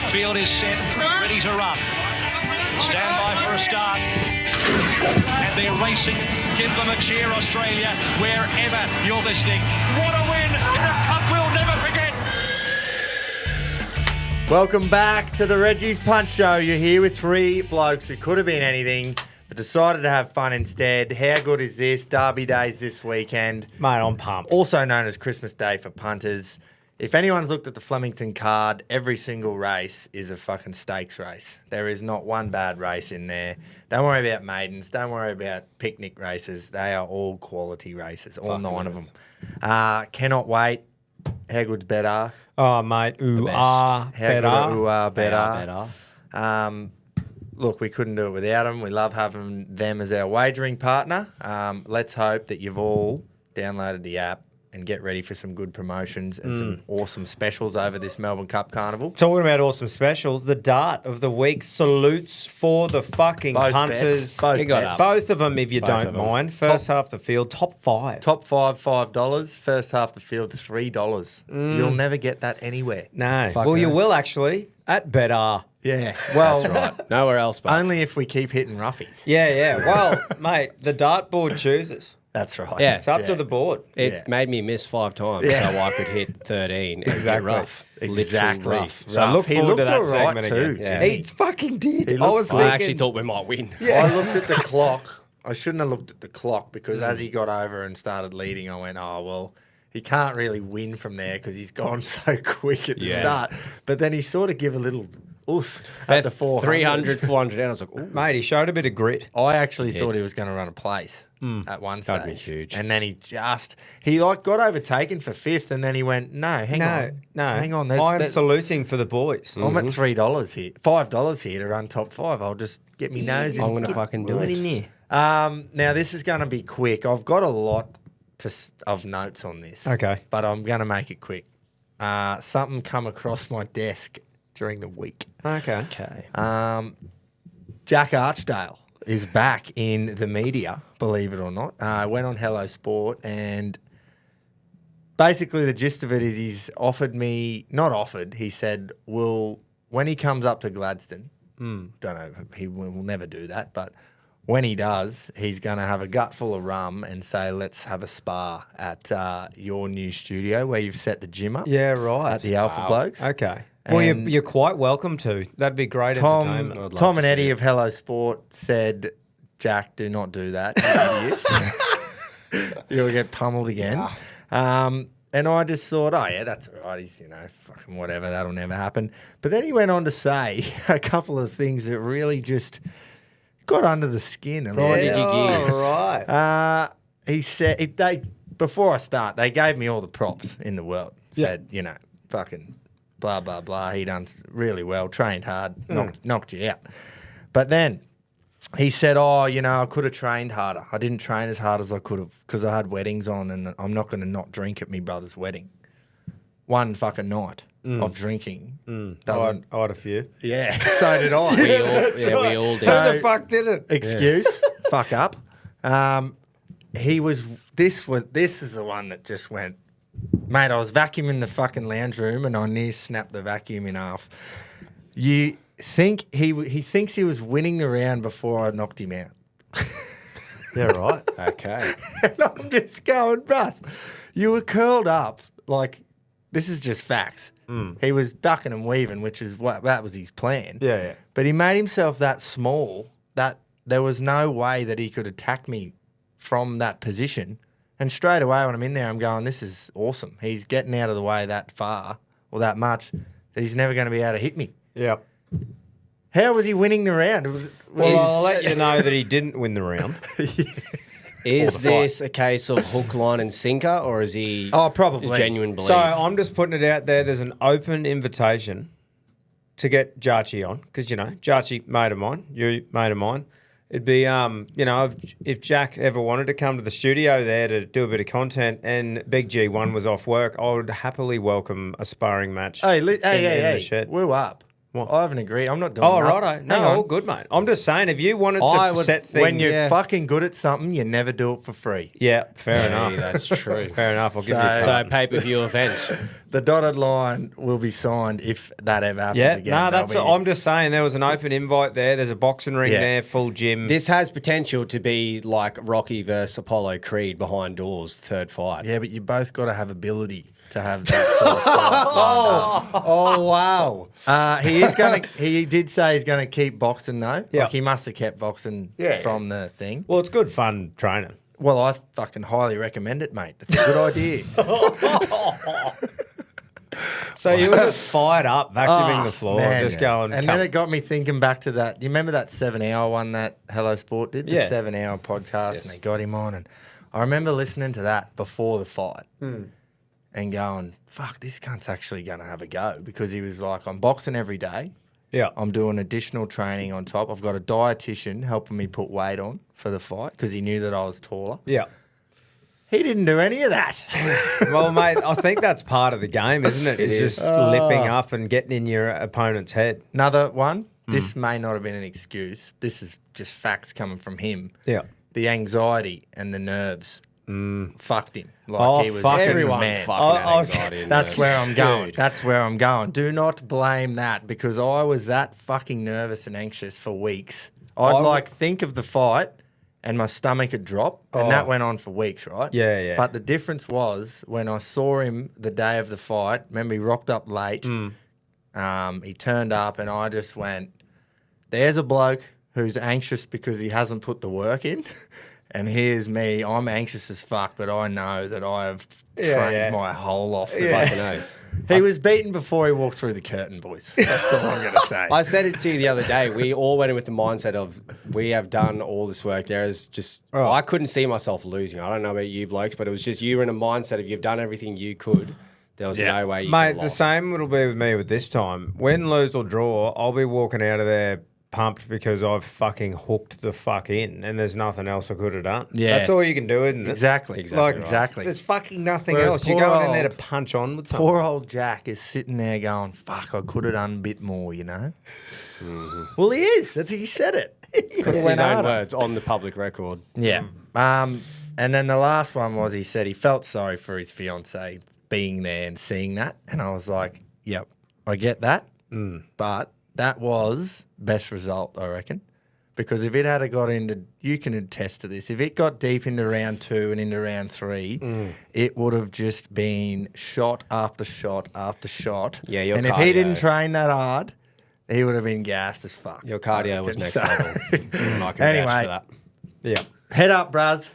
Field is set, ready to run. Stand by for a start. And they're racing. Give them a cheer, Australia, wherever you're listening. What a win in a cup we'll never forget. Welcome back to the Reggies Punch Show. You're here with three blokes who could have been anything, but decided to have fun instead. How good is this? Derby Days this weekend. Mate, I'm pumped. Also known as Christmas Day for punters. If anyone's looked at the Flemington card, every single race is a fucking stakes race. There is not one bad race in there. Don't worry about maidens. Don't worry about picnic races. They are all quality races, all nine of them. Cannot wait. How good's Betr? Oh, mate. Ooh, How better. good ooh, Betr. Look, we couldn't do it without them. We love having them as our wagering partner. Let's hope that you've all downloaded the app and get ready for some good promotions and some awesome specials over this Melbourne Cup Carnival. Talking about awesome specials, the dart of the week salutes for the fucking Both punters. bets. Both of them, if you don't mind. First half the field, top five. Top five, $5. First half the field, $3. You'll never get that anywhere. No. Well, you will actually at Betr. Yeah. Well, That's right. Nowhere else but. only if we keep hitting roughies. Yeah. Well, mate, the dartboard chooses. That's right. Yeah. It's up to the board. It made me miss 5 times so I could hit 13 and get rough. Exactly. Literally rough. So look He forward to looked that all right segment too. again. Yeah. He fucking did. He I looked was fine. I thinking, actually thought we might win. I looked at the clock. I shouldn't have looked at the clock because as he got over and started leading, I went, oh, well, he can't really win from there because he's gone so quick at the start. But then he sort of give a little at the 400. 300, 400 out. I was like, ooh. mate, he showed a bit of grit. I actually thought he was going to run a place at one stage. That'd be huge. And then he got overtaken for fifth and then he went, no, hang on. I'm saluting for the boys. I'm at $3 here, $5 here to run top five. I'll just get me nose. I'm going to fucking do it. Now this is going to be quick. I've got a lot of notes on this. Okay. But I'm going to make it quick. Something come across my desk during the week. Okay. Jack Archdale is back in the media, believe it or not. Went on Hello Sport and basically the gist of it is he's offered me, not offered, he said, when he comes up to Gladstone, don't know, he will never do that, but when he does, he's going to have a gut full of rum and say, let's have a spa at your new studio where you've set the gym up. Yeah, right. At the Alpha Blokes. Okay. Well, you're quite welcome to. That'd be great entertainment. Tom and Eddie of Hello Sport said, Jack, do not do that, you idiot. You'll get pummeled again. And I just thought, oh, yeah, that's all right. He's, fucking whatever. That'll never happen. But then he went on to say a couple of things that really just got under the skin. Grinded your gears. Right. He said, before I start, they gave me all the props in the world. Said, fucking blah, blah, blah. He done really well, trained hard, knocked you out. But then he said, I could have trained harder. I didn't train as hard as I could have because I had weddings on and I'm not going to not drink at my brother's wedding. One fucking night of drinking doesn't... I had a few. Yeah, so did I. We all did. Who the fuck did it? Excuse, fuck up. This is the one that just went, mate, I was vacuuming the fucking lounge room and I near snapped the vacuum in half. You think he thinks he was winning the round before I knocked him out. Yeah, right. Okay. And I'm just going, Russ, you were curled up like, this is just facts. He was ducking and weaving, which is that was his plan. Yeah. But he made himself that small that there was no way that he could attack me from that position. And straight away when I'm in there, I'm going, this is awesome. He's getting out of the way that far or that much that he's never going to be able to hit me. Yeah. How was he winning the round? Well, I'll let you know that he didn't win the round. Is this a case of hook, line, and sinker, or is he probably genuine belief? So I'm just putting it out there. There's an open invitation to get Jarchi on because, Jarchi, mate of mine, you mate of mine. It'd be, if Jack ever wanted to come to the studio there to do a bit of content and Big G1 was off work, I would happily welcome a sparring match. Hey, in the shed. woo up. I haven't agreed. I'm not doing Oh, that. righto. No, Hang on. all good, mate. I'm just saying, if you wanted I to would- set things... When you're Yeah. fucking good at something, you never do it for free. Yeah, fair enough. That's true. Fair enough. I'll give you So- a So card. pay-per-view event. The dotted line will be signed if that ever happens Yeah, again. no, They'll be- I'm just saying there was an open invite there. There's a boxing ring Yeah. there, full gym. This has potential to be like Rocky versus Apollo Creed behind doors, third fight. Yeah, but you both got to have ability to have that sort of fight. Oh, wow. He is going to. He did say he's going to keep boxing though. Yeah. Like he must have kept boxing Yeah, from the thing. Well, it's good fun training. Well, I fucking highly recommend it, mate. It's a good idea. So you were just fired up, vacuuming the floor, Man. just going. And then it got me thinking back to that. You remember that 7-hour one that Hello Sport did? The Yeah. 7-hour podcast, and they got him on. And I remember listening to that before the fight and going, fuck, this cunt's actually going to have a go. Because he was like, I'm boxing every day. yeah. I'm doing additional training on top. I've got a dietitian helping me put weight on for the fight because he knew that I was taller. Yeah. He didn't do any of that. Well, mate, I think that's part of the game, isn't it? It's is. just lipping up and getting in your opponent's head. Another one. This may not have been an excuse. This is just facts coming from him. Yeah. The anxiety and the nerves fucked him. Like Oh, he was fucking Everyone man. fucking Oh, had I was- anxiety. in That's there. where I'm going. Dude. That's where I'm going. Do not blame that because I was that fucking nervous and anxious for weeks. I'd I- like think of the fight and my stomach would drop, and that went on for weeks, right? Yeah, yeah. But the difference was when I saw him the day of the fight. Remember, he rocked up late. He turned up, and I just went, "There's a bloke who's anxious because he hasn't put the work in." And here's me. I'm anxious as fuck, but I know that I have trained my whole off. Fucking oath. He was beaten before he walked through the curtain, boys. That's all I'm going to say. I said it to you the other day. We all went in with the mindset of we have done all this work. There is just I couldn't see myself losing. I don't know about you blokes, but it was just you were in a mindset of you've done everything you could. There was no way you Mate, could have the lost. same will be with me with this time. Win, lose or draw, I'll be walking out of there pumped because I've fucking hooked the fuck in and there's nothing else I could have done. Yeah. That's all you can do, isn't it? Exactly. Like, Exactly. There's fucking nothing Whereas else. You're poor going in there to old- punch on with something. Poor old Jack is sitting there going, fuck, I could have done a bit more, you know? Well, he is. He said it. He could It's have his went own harder. words on the public record. Yeah. And then the last one was he said he felt sorry for his fiancée being there and seeing that. And I was like, yep, I get that. But that was best result, I reckon. Because if it had got into, you can attest to this, if it got deep into round 2 and into round 3, it would have just been shot after shot after shot. Yeah, your and if he cardio. didn't train that hard, he would have been gassed as fuck. Your cardio was next So- level. And I can Anyway. vouch for that. Yeah. Head up, bruz.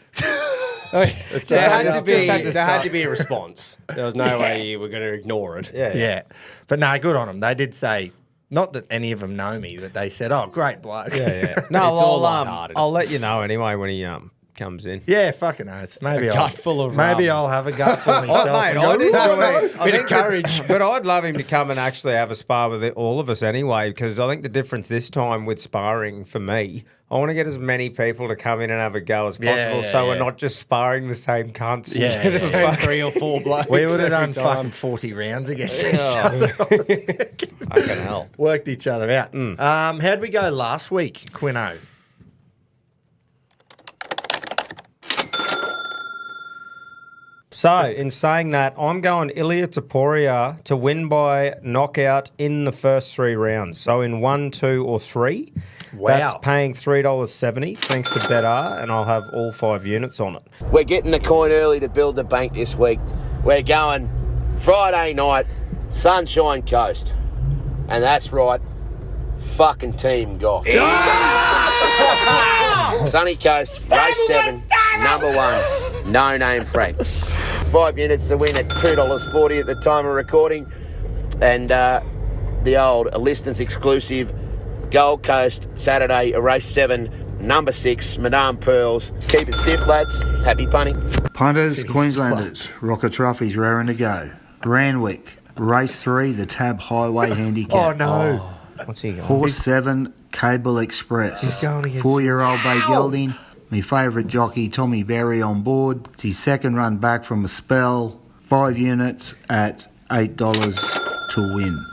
There had just to be had to there had suck. to be a response. There was no way you were going to ignore it. Yeah. Yeah. But no, good on them. They did say, not that any of them know me, but they said, oh, great bloke. Yeah, yeah. No, It's all I'll, lighthearted. I'll let you know anyway when he comes in. Yeah, fucking oath. Maybe gut full of maybe rum. I'll have a gut for myself. Oh, mate, and I'd go, enjoy I Bit of think courage. But I'd love him to come and actually have a spar with all of us anyway, because I think the difference this time with sparring for me, I want to get as many people to come in and have a go as possible, Yeah, so we're yeah. not just sparring the same cunts. Yeah, The same 3 or 4 blokes. we would have every done time. fucking 40 rounds against each Oh. other. Fucking hell. Worked each other out. How'd we go last week, Quino? So, in saying that, I'm going Ilya Taporia to win by knockout in the first 3 rounds. So, in 1, 2, or 3. Wow. That's paying $3.70 thanks to Betr, and I'll have all 5 units on it. We're getting the coin early to build the bank this week. We're going Friday night, Sunshine Coast. And that's right, fucking Team Goff. Sunny Coast, race 7, number 1, no name Frank. 5 units to win at $2.40 at the time of recording. And the old Listons exclusive Gold Coast, Saturday, race 7, number 6, Madame Pearls. Keep it stiff, lads. Happy punting. Punters, Queenslanders, Rocket Trophies raring to go. Randwick, race 3, the Tab Highway Handicap. Oh, no. What's he going? Horse 7, Cable Express. He's going against- 4-year-old Bay Gelding. My favourite jockey, Tommy Berry, on board. It's his second run back from a spell. 5 units at $8 to win.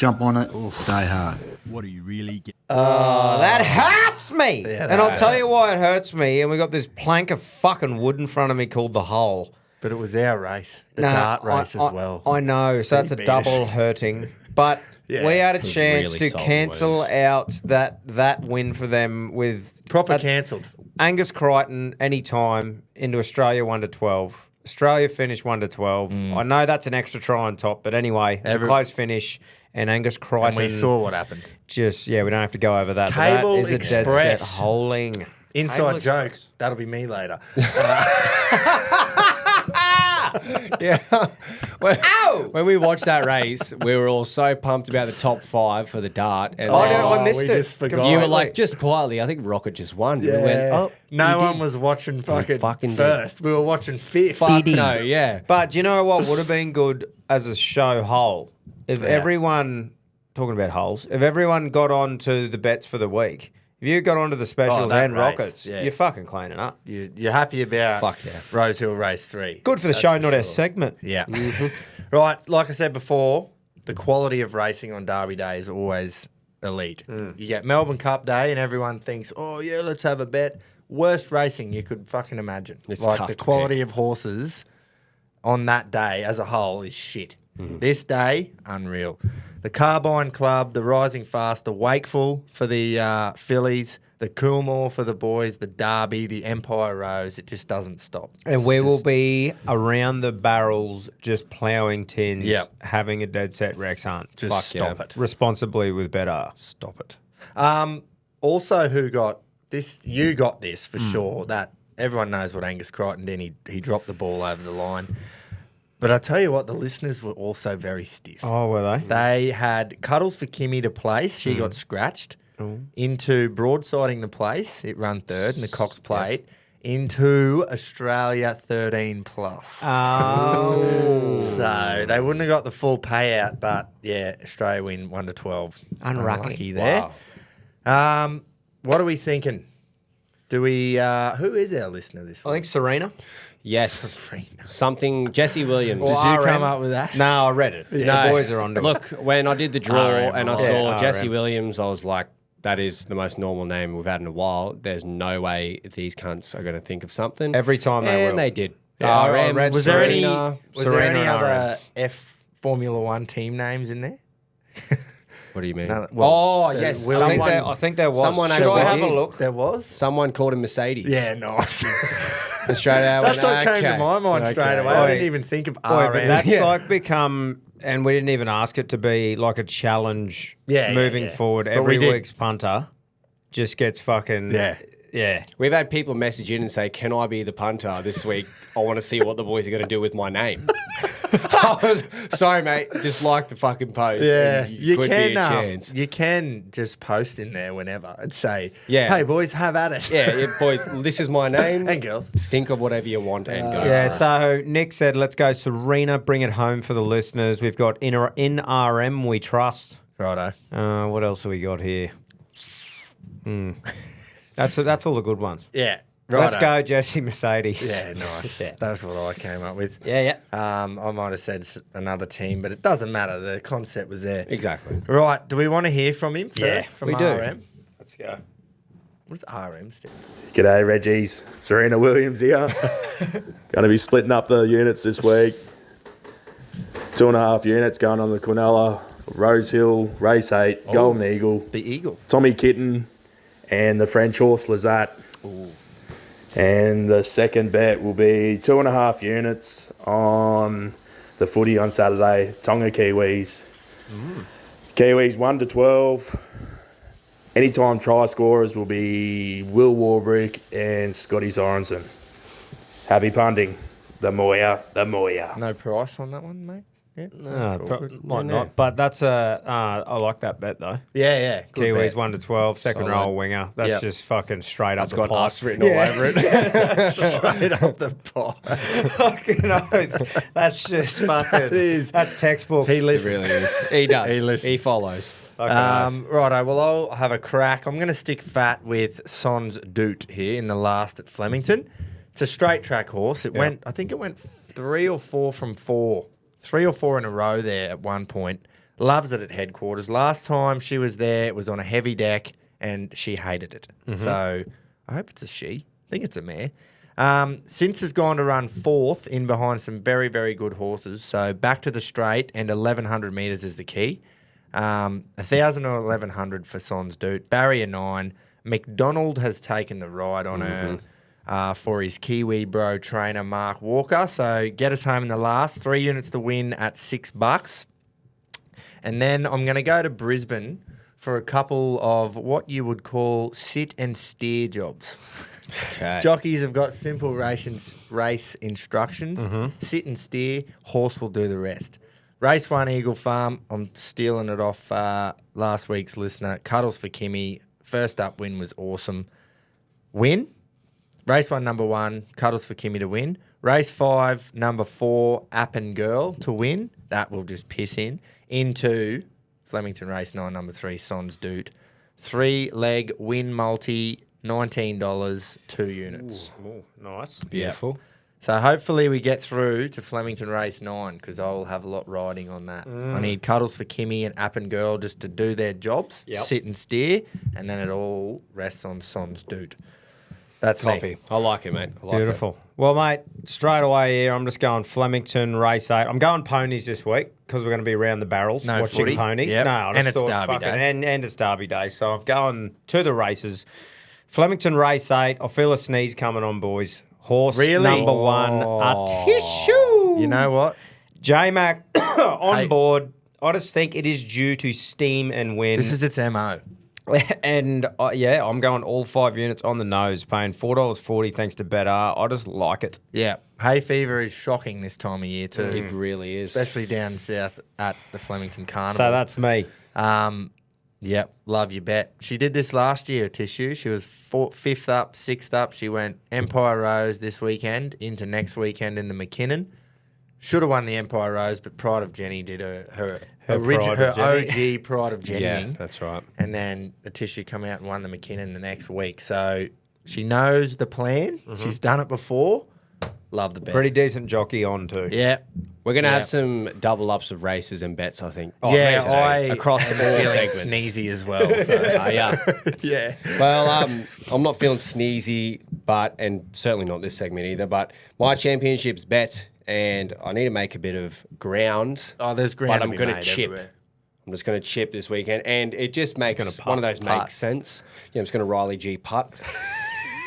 Jump on it, stay hard. What do you really get? That hurts me. Yeah, and I'll tell you why it hurts me. And we got this plank of fucking wood in front of me called the hole. But it was our race, the dart race as well. I know, so that's a beat double us. hurting. But Yeah. we had a was chance really to solid cancel wins. out that win for them with Proper cancelled. Angus Crichton anytime into Australia 1-12. Australia finished 1-12. I know that's an extra try on top, but anyway, it's a close finish. And Angus Crichton. And we saw what happened. Just, we don't have to go over that. Cable but that is a dead Express. set holing. Inside joke. That'll be me later. Yeah. When we watched that race, we were all so pumped about the top 5 for the dart. And Oh, no, I missed we it. just forgot. you were like, just quietly, I think Rocket just won. We went, oh, no one was watching fucking fucking did. first. We were watching fifth. fuck no, yeah. But do you know what would have been good as a show whole? If everyone, talking about holes, if everyone got on to the bets for the week, if you got onto the specials that and race, rockets, yeah. you're fucking cleaning up. You're happy about Fuck yeah. Rose Hill Race 3. Good for the That's show, not our sure. segment. Yeah. Right, like I said before, the quality of racing on Derby Day is always elite. You get Melbourne Cup Day and everyone thinks, oh, yeah, let's have a bet. Worst racing you could fucking imagine. It's like tough the to quality pick. of horses on that day as a whole is shit. This day, unreal. The Carbine Club, the Rising Fast, the Wakeful for the fillies, the Coolmore for the boys, the Derby, the Empire Rose. It just doesn't stop. And It's we will just- be around the barrels, just ploughing tins, Yep. having a dead set Rex hunt. Just Fuck stop yeah. it. Responsibly with Betr. Stop it. Also, who got this? You got this for sure. That everyone knows what Angus Crichton did. He dropped the ball over the line. But I tell you what, the listeners were also very stiff. Oh, were they? They had cuddles for Kimmy to place. She got scratched into broadsiding the place. It ran third in the Cox Plate into Australia 13 plus. Oh. So they wouldn't have got the full payout, but yeah, Australia win 1-12. Unlucky. there. What are we thinking? Do we? Who is our listener this I week? think Serena. Yes. Something, Jesse Williams. Did you RM. come up with that? No, I read it. The boys are on to it. Look, when I did the draw RM, and I right. saw Yeah, Jesse RM. Williams, I was like, that is the most normal name we've had in a while. There's no way these cunts are going to think of something. Every time they and will. they did. Yeah, I read Was there any? Serena. Was there Serena any and other F Formula One team names in there? What do you mean? No, well, oh, yes. Will- I think there was. someone Should actually I have did. a look? There was. Someone called him Mercedes. Yeah, nice. And straight out That's went, what came to okay. my mind straight Okay. away. I Oi. didn't even think of Boy, but RM. that's Yeah. like become, and we didn't even ask it to be like a challenge moving yeah. forward. But Every we did. week's punter just gets fucking yeah. We've had people message in and say, can I be the punter this week? I want to see what the boys are going to do with my name. I was, sorry, mate. Just like the fucking post. Yeah, and you could can. be a chance. You can just post in there whenever and say, Yeah. "Hey, boys, have at it." Yeah, boys, this is my name. and girls. Think of whatever you want and go Yeah, for it. so Nick said, let's go Serena, bring it home for the listeners. We've got in RM, we trust. Righto. What else have we got here? That's all the good ones. Yeah. Let's righto. go Jesse Mercedes. Yeah, nice. Yeah. That's what I came up with. Yeah. I might have said another team, but it doesn't matter. The concept was there. Exactly. Right. Do we want to hear from him first? Yeah, from we do. RM? Let's go. What's RM stand? G'day, Reggies. Serena Williams here. Going to be splitting up the units this week. 2.5 units going on the Quinella, Rose Hill, Race 8, Golden Eagle, The Eagle. Tommy Kitten, and the French horse Lazat. And the second bet will be 2.5 units on the footy on Saturday, Tonga Kiwis. Kiwis 1-12. Anytime try scorers will be Will Warbrick and Scotty Sorensen. Happy punting. The Moya. No price on that one, mate. Yeah. No, might not. But that's I like that bet though. Yeah. Good Kiwis bet. 1-12, second Solid. row winger. That's Yep. just fucking straight up It's the got pot. us written all over it. Straight up the pot. Fucking oath. That's just fucking. is. That's textbook. He It listens. really is. He does. He listens. He follows. Righto, well, I'll have a crack. I'm going to stick fat with Sons Doot here in the last at Flemington. It's a straight track horse. I think it went 3 or 4 from 4. 3 or 4 in a row there at one point. Loves it at headquarters. Last time she was there, it was on a heavy deck, and she hated it. So I hope it's a she. I think it's a mare. Since has gone to run 4th in behind some very, very good horses. So back to the straight, and 1,100 metres is the key. 1,000 or 1,100 for Sans Doute. Barrier 9. McDonald has taken the ride on her for his Kiwi bro trainer, Mark Walker. So get us home in the last. 3 units to win at $6. And then I'm going to go to Brisbane for a couple of what you would call sit and steer jobs. Okay. Jockeys have got simple race instructions. Sit and steer, horse will do the rest. Race 1, Eagle Farm. I'm stealing it off last week's listener. Cuddles for Kimmy. First up win was awesome. Win. Race 1, number 1. Cuddles for Kimmy to win. Race 5, number 4. App and Girl to win. That will just piss in. Into Flemington Race 9, number 3. Sans Doute. 3-leg win multi. $19, 2 units. Ooh, nice. Beautiful. So hopefully we get through to Flemington Race 9 because I'll have a lot riding on that. I need Cuddles for Kimmy and App and Girl just to do their jobs, sit and steer, and then it all rests on Sans Doute. That's me. Copy. I like it, mate. I like Beautiful. Well, mate, straight away here, I'm just going Flemington Race 8. I'm going ponies this week because we're going to be around the barrels No watching footy. ponies. Yep. No, I just And it's thought Derby fucking- Day. And it's Derby Day. So I'm going to the races. Flemington Race 8. I feel a sneeze coming on, boys. Horse Really? number 1, a tissue. You know what? J-Mac on Hey. board. I just think it is due to steam and wind. This is its MO. And I'm going all 5 units on the nose, paying $4.40 thanks to Betr. I just like it. Yeah. Hay fever is shocking this time of year too. It really is. Especially down south at the Flemington Carnival. So that's me. Yep, love your bet. She did this last year, Tissue. She was 5th up, 6th up. She went Empire Rose this weekend into next weekend in the McKinnon. Should have won the Empire Rose, but Pride of Jenny did her OG Pride of Jenny. Yeah, that's right. And then the Tissue come out and won the McKinnon the next week. So she knows the plan. She's done it before. Love the bet. Pretty decent jockey on too. Yeah. We're going to have some double ups of races and bets, I think. Yeah, I across am all feeling segments. sneezy as well. So. Yeah. Yeah. Well, I'm not feeling sneezy, and certainly not this segment either. But my championship's bet, and I need to make a bit of ground. Oh, there's ground. But I'm going to chip. Everywhere. I'm just going to chip this weekend, and it just makes one of those putt. makes sense. Yeah, I'm just going to Riley G putt.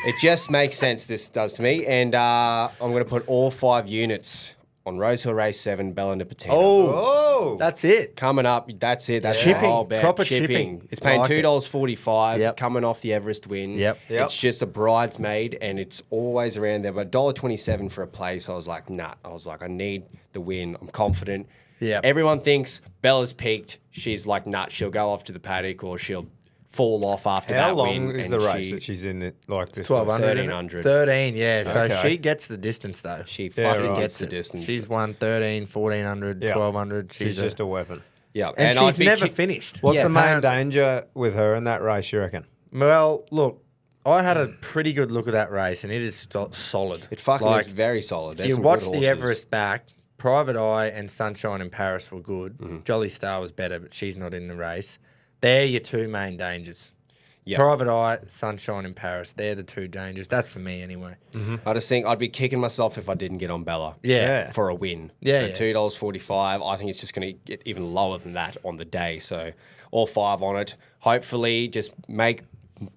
It just makes sense. This does to me, and I'm going to put all 5 units on Rosehill Race 7, Bella Nipotina. Oh, that's it. Coming up, that's it. That's Chipping. the whole bet. Proper chipping. It's paying Like it. $2.45. Yep. Coming off the Everest win. Yep. It's just a bridesmaid, and it's always around there. But $1.27 for a place, I was like, nah. I was like, I need the win. I'm confident. Yep. Everyone thinks Bella's peaked. She's like, nah. She'll go off to the paddock, or she'll fall off after How that long win. is and the race that she's in it? Like this 1,200. 1,300. 13, yeah. So Okay. she gets the distance, though. She Yeah, fucking right. gets the distance. She's won 13, 1,400, Yeah. 1,200. She's just a weapon. yeah, And I'd she's be never finished. What's Yeah, the main apparently. danger with her in that race, you reckon? Well, look, I had a pretty good look at that race, and it is solid. It fucking like, is very solid. if There's you some watch good the horses. Everest back, Private Eye and Sunshine in Paris were good. Mm-hmm. Jolly Star was better, but she's not in the race. They're your 2 main dangers. Yep. Private Eye, Sunshine in Paris. They're the 2 dangers. That's for me anyway. I just think I'd be kicking myself if I didn't get on Bella. Yeah. For a win. Yeah, At yeah. $2.45, I think it's just going to get even lower than that on the day. So all 5 on it. Hopefully, just make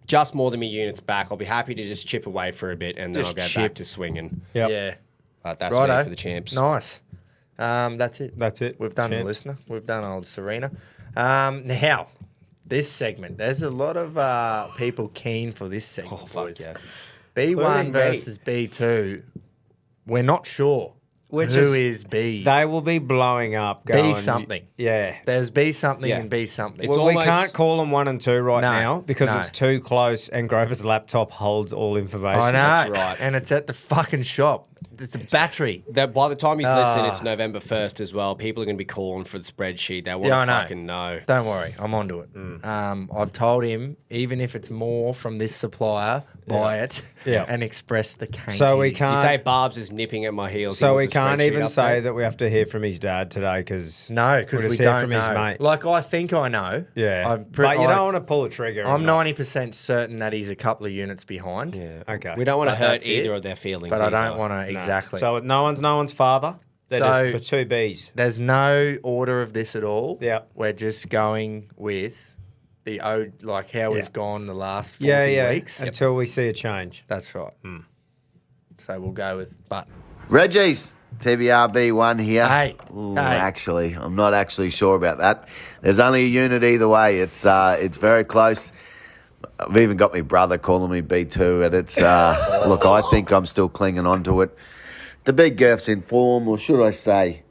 just more than me units back. I'll be happy to just chip away for a bit, and then Just I'll go chip. back to swinging. Yep. Yeah. But that's me Righto. for the champs. Nice. That's it. That's it. We've done the Champ. listener. We've done old Serena. Now, this segment. There's a lot of people keen for this segment, boys. yeah. B1 Including me. versus B2. We're not sure Which who is- is B. They will be blowing up. Going, something. Yeah. There's B something Yeah. and B something. It's Well, we almost- can't call them 1 and 2 right No, now because no. it's too close and Groper's laptop holds all information. I know. That's right. And it's at the fucking shop. it's a battery. That by the time he's listening, it's November 1st as well. People are going to be calling for the spreadsheet. They want Yeah, I to know. fucking know. Don't worry, I'm onto it. I've told him, even if it's more from this supplier, buy it and express the cane. So we You can't. say Barbs is nipping at my heels. So we can't even say that we have to hear from his dad today because No, because we hear don't from know. his mate. Like, I think I know. Yeah, but you don't want to pull a trigger. I'm 90% certain that he's a couple of units behind. Yeah. Okay. We don't want to But hurt that's either it. of their feelings. But I either. don't want to exactly. So no one's father. They're So- just the two Bs. There's no order of this at all. Yeah. We're just going with the like how we've gone the last 40 weeks. Until we see a change. That's right. So we'll go with Button. Reggies, TBRB1 here. Hey, Ooh, hey. Actually, I'm not actually sure about that. There's only a unit either way. It's very close. I've even got my brother calling me B2, and it's look, I think I'm still clinging on to it. The big Gerf's in form, or should I say,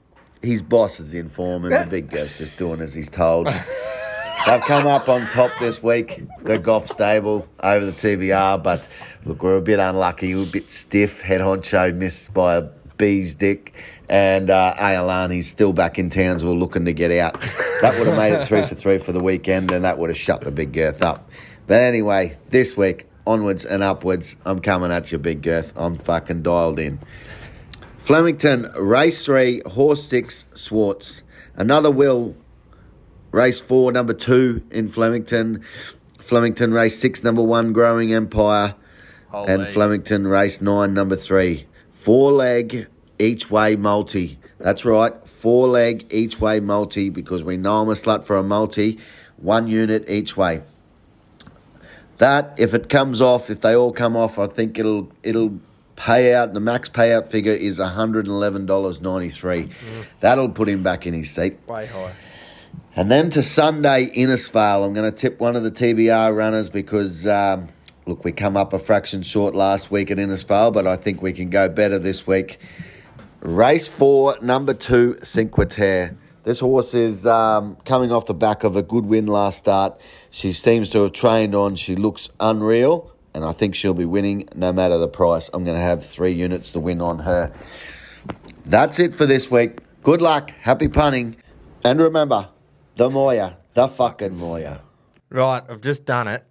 his boss is in form, and the big Gerf's just doing as he's told. They've come up on top this week, the Goff stable over the TBR, but look, we're a bit unlucky. We're a bit stiff. Head honcho missed by a bee's dick, and Ailani's still back in Townsville looking to get out. That would have made it 3 for 3 for the weekend, and that would have shut the big Girth up. But anyway, this week, onwards and upwards, I'm coming at you, big Girth. I'm fucking dialed in. Flemington, race 3, horse 6, Swartz. Another Will, race 4, number 2 in Flemington. Flemington, race 6, number 1, Growing Empire. And Flemington, race 9, number 3. 4-leg, each-way multi. That's right, 4-leg, each-way multi, because we know I'm a slut for a multi. 1 unit each way. That, if it comes off, if they all come off, I think it'll pay out. The max payout figure is $111.93. That'll put him back in his seat. Way high. And then to Sunday, Innisfail. I'm going to tip one of the TBR runners because, look, we come up a fraction short last week at Innisfail, but I think we can go better this week. Race 4, number 2, Cinque Terre. This horse is coming off the back of a good win last start. She seems to have trained on. She looks unreal, and I think she'll be winning no matter the price. I'm going to have 3 units to win on her. That's it for this week. Good luck. Happy punting. And remember, the Moya. The fucking Moya. Right, I've just done it.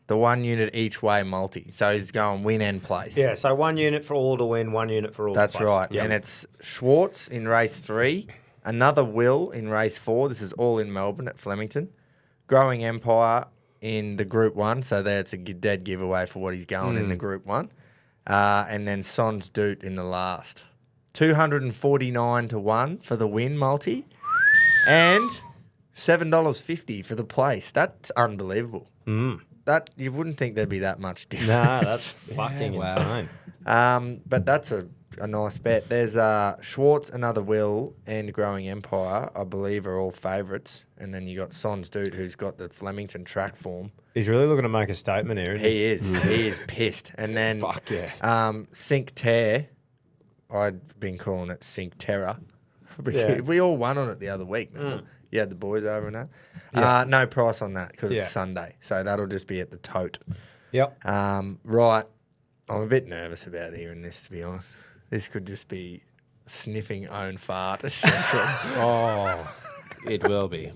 The 1 unit each way multi. So he's going win and place. Yeah, so 1 unit for all to win, 1 unit for all That's to place. right. Yep. And it's Schwartz in race 3, another Will in race 4. This is all in Melbourne at Flemington. Growing Empire in the Group 1. So there it's a dead giveaway for what he's going in the Group 1. And then Sons Doot in the last. 249 to 1 for the win multi. And $7.50 for the place. That's unbelievable. That you wouldn't think there'd be that much difference. Nah, that's fucking insane. But that's a nice bet. There's Schwartz, another Will, and Growing Empire, I believe, are all favourites. And then you got Sons Dude, who's got the Flemington track form. He's really looking to make a statement here, isn't he? He is. He is pissed. And then Fuck yeah. Cinque Terre, I'd been calling it Cinque Terra. Yeah. We all won on it the other week. You had the boys over and that. No price on that because it's Sunday. So that'll just be at the tote. Yep. Right. I'm a bit nervous about hearing this, to be honest. This could just be sniffing own fart essential. Oh, it will be.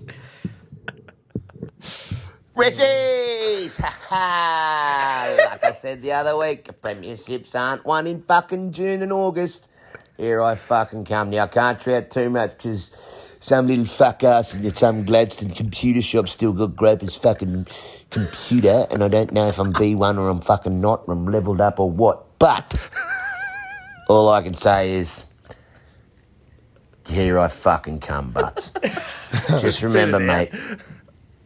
Reggies! Ha ha! Like I said the other week, premierships aren't won in fucking June and August. Here I fucking come. Now, I can't trout too much because some little fuck ass at some Gladstone computer shop still got Groper's fucking computer, and I don't know if I'm B1 or I'm fucking not, or I'm levelled up or what. But all I can say is, here I fucking come, butts. Just remember, mate,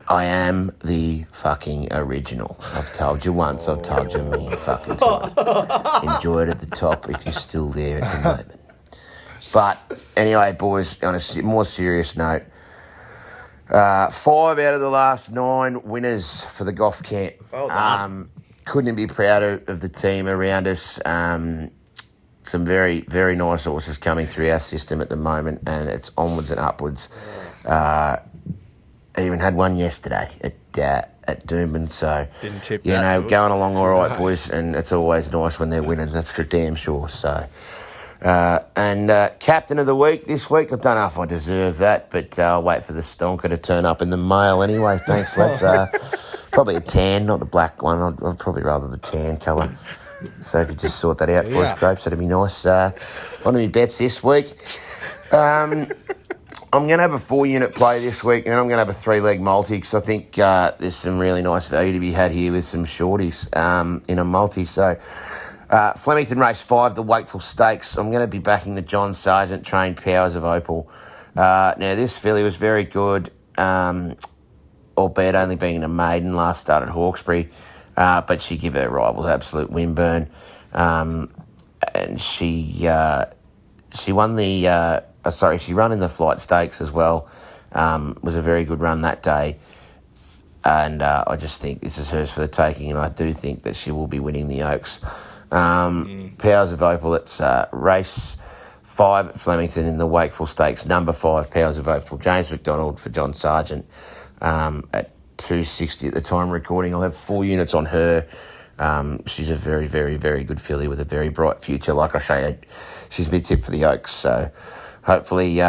I am the fucking original. I've told you once, I've told you a million fucking times. Enjoy it at the top if you're still there at the moment. But anyway, boys, on a more serious note, 5 out of the last 9 winners for the Goff camp. Well done. Couldn't be prouder of the team around us. Some very, very nice horses coming through our system at the moment, and it's onwards and upwards. I even had one yesterday at Doomben, so Didn't tip you that know, to us. going along all right, boys, and it's always nice when they're winning. That's for damn sure. So And captain of the week this week, I don't know if I deserve that, but I'll wait for the stonker to turn up in the mail anyway. Thanks, lads. Probably a tan, not the black one. I'd probably rather the tan colour. So if you just sort that out for us, Grapes, that'd be nice. On to my bets this week. I'm going to have a 4-unit play this week, and then I'm going to have a 3-leg multi because I think there's some really nice value to be had here with some shorties in a multi. So Flemington race 5, the Wakeful Stakes. I'm going to be backing the John Sargent trained Powers of Opal. Now, this filly was very good, albeit only being a maiden, last start at Hawkesbury, but she gave her rivals absolute windburn. And she won the... she ran in the Flight Stakes as well. Was a very good run that day. And I just think this is hers for the taking, and I do think that she will be winning the Oaks. Powers of Opal, it's race 5 at Flemington in the Wakeful Stakes. Number 5, Powers of Opal. James McDonald for John Sargent at 260 at the time of recording. I'll have 4 units on her. She's a very, very, very good filly with a very bright future. Like I say, she's mid-tip for the Oaks, so hopefully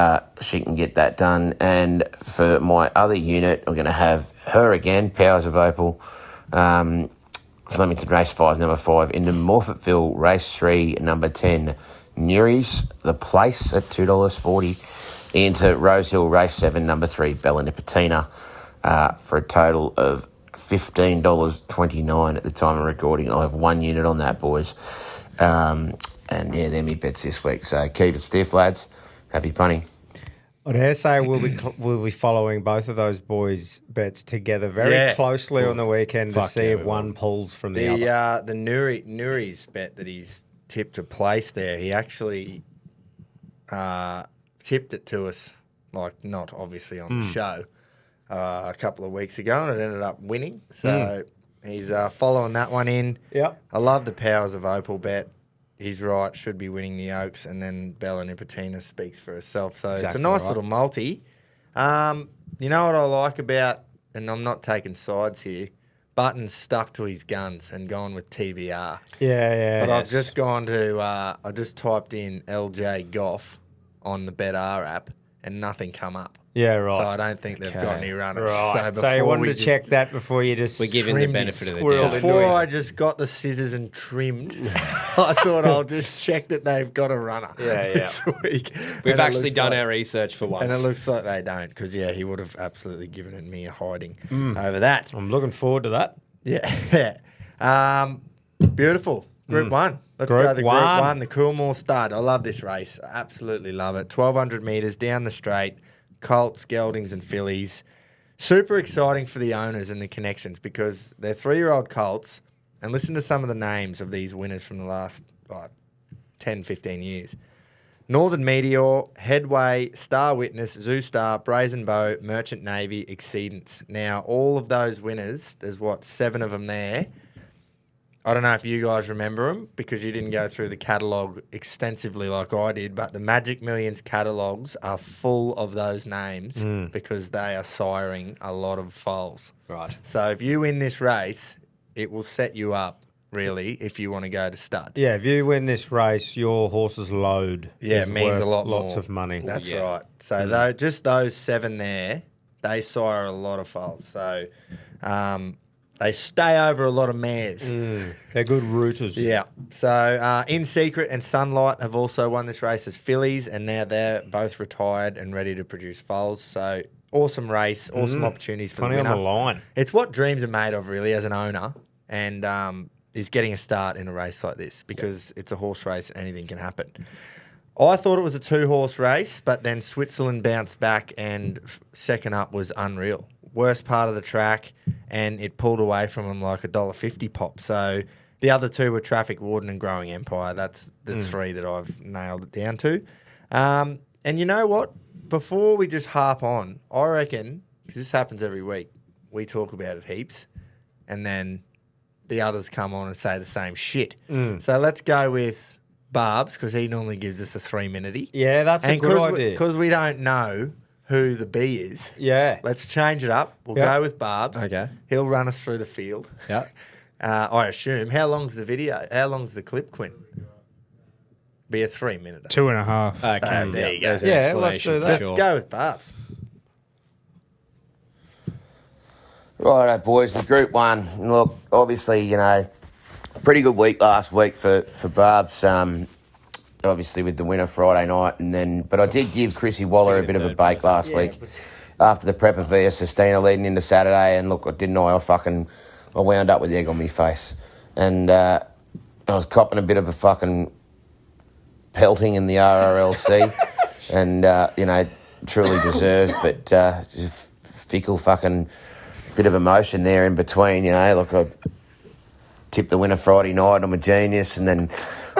she can get that done. And for my other unit, I'm going to have her again, Powers of Opal, Flemington race 5, number 5, into Morfettville race 3, number 10, Neary's The Place at $2.40, into Rosehill race 7, number 3, Bella Nipotina, for a total of $15.29 at the time of recording. I'll have 1 unit on that, boys. And yeah, they're my bets this week. So keep it stiff, lads. Happy punting. I dare say we'll be following both of those boys' bets together very closely on the weekend to see if one pulls from the other. The Nuri's bet that he's tipped a place there, he actually tipped it to us, like not obviously on the show, a couple of weeks ago, and it ended up winning. So he's following that one in. Yep. I love the Powers of Opal bet. He's right, should be winning the Oaks, and then Bella Nipotina speaks for herself. So it's a nice little multi. You know what I like about, and I'm not taking sides here, Button's stuck to his guns and gone with TBR. Yeah. But I've just gone to, I just typed in LJ Goff on the BetR app, and nothing come up. Yeah, right. So I don't think they've got any runners. Right. So you wanted to check that before you just we're giving the benefit of the doubt. Before I just got the scissors and trimmed, I thought I'll just check that they've got a runner this week. We've actually done our research for once. And it looks like they don't, because, he would have absolutely given it me a hiding over that. I'm looking forward to that. Yeah. Beautiful. Group 1. Let's go to the Group 1, the Coolmore Stud. I love this race. I absolutely love it. 1,200 metres down the straight. Colts, geldings and fillies. Super exciting for the owners and the connections because they're 3-year-old colts. And listen to some of the names of these winners from the last 10, 15 years. Northern Meteor, Headway, Star Witness, Zoo Star, Brazen Bow, Merchant Navy, Exceedance. Now, all of those winners, there's 7 of them there. I don't know if you guys remember them because you didn't go through the catalogue extensively like I did, but the Magic Millions catalogues are full of those names because they are siring a lot of foals. Right. So if you win this race, it will set you up, really, if you want to go to stud. Yeah, if you win this race, your horse's load it means a lot more. Lots of money. That's right. So just those 7 there, they sire a lot of foals. So... they stay over a lot of mares. They're good rooters. Yeah. So In Secret and Sunlight have also won this race as fillies, and now they're both retired and ready to produce foals. So awesome race, awesome opportunities for the winner. On the line. It's what dreams are made of, really, as an owner, and is getting a start in a race like this because it's a horse race, anything can happen. I thought it was a 2-horse race, but then Switzerland bounced back, and second up was unreal. Worst part of the track, and it pulled away from them like $1.50 pop. So the other 2 were Traffic Warden and Growing Empire. That's the 3 that I've nailed it down to. And you know what? Before we just harp on, I reckon, because this happens every week, we talk about it heaps, and then the others come on and say the same shit. So let's go with Barbs, because he normally gives us a 3-minute-y. Yeah, that's a good idea. Because we don't know who the B is. Yeah. Let's change it up. We'll go with Barbs. Okay. He'll run us through the field. Yeah. I assume. How long's the video? How long's the clip, Quinn? Be a 3-minute. 2.5. Okay, there you go. there's an Yeah, let's explanation do for that. Let's sure. go with Barbs. Righto, boys, the Group 1. Look, obviously, pretty good week last week for Barbs. Obviously with the winner Friday night, but I did give Chrissy Waller a bit of a bake last week after the prep of Via Sistina leading into Saturday. And look, I wound up with the egg on my face, and I was copping a bit of a fucking pelting in the RRLC, and truly deserved, but just fickle fucking bit of emotion there in between. Look, I tipped the winner Friday night, I'm a genius, and then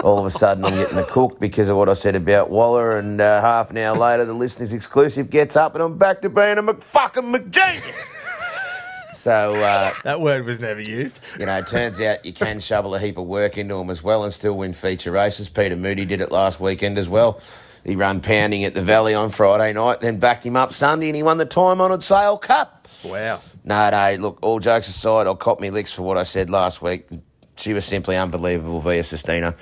all of a sudden I'm getting the cook because of what I said about Waller, and half an hour later the listeners exclusive gets up and I'm back to being a fucking genius. So That word was never used. it turns out you can shovel a heap of work into them as well and still win feature races. Peter Moody did it last weekend as well. He ran pounding at the Valley on Friday night, then backed him up Sunday, and he won the time-honoured Sale Cup. Wow. No, look, all jokes aside, I'll cop me licks for what I said last week. She was simply unbelievable, Via Sistina.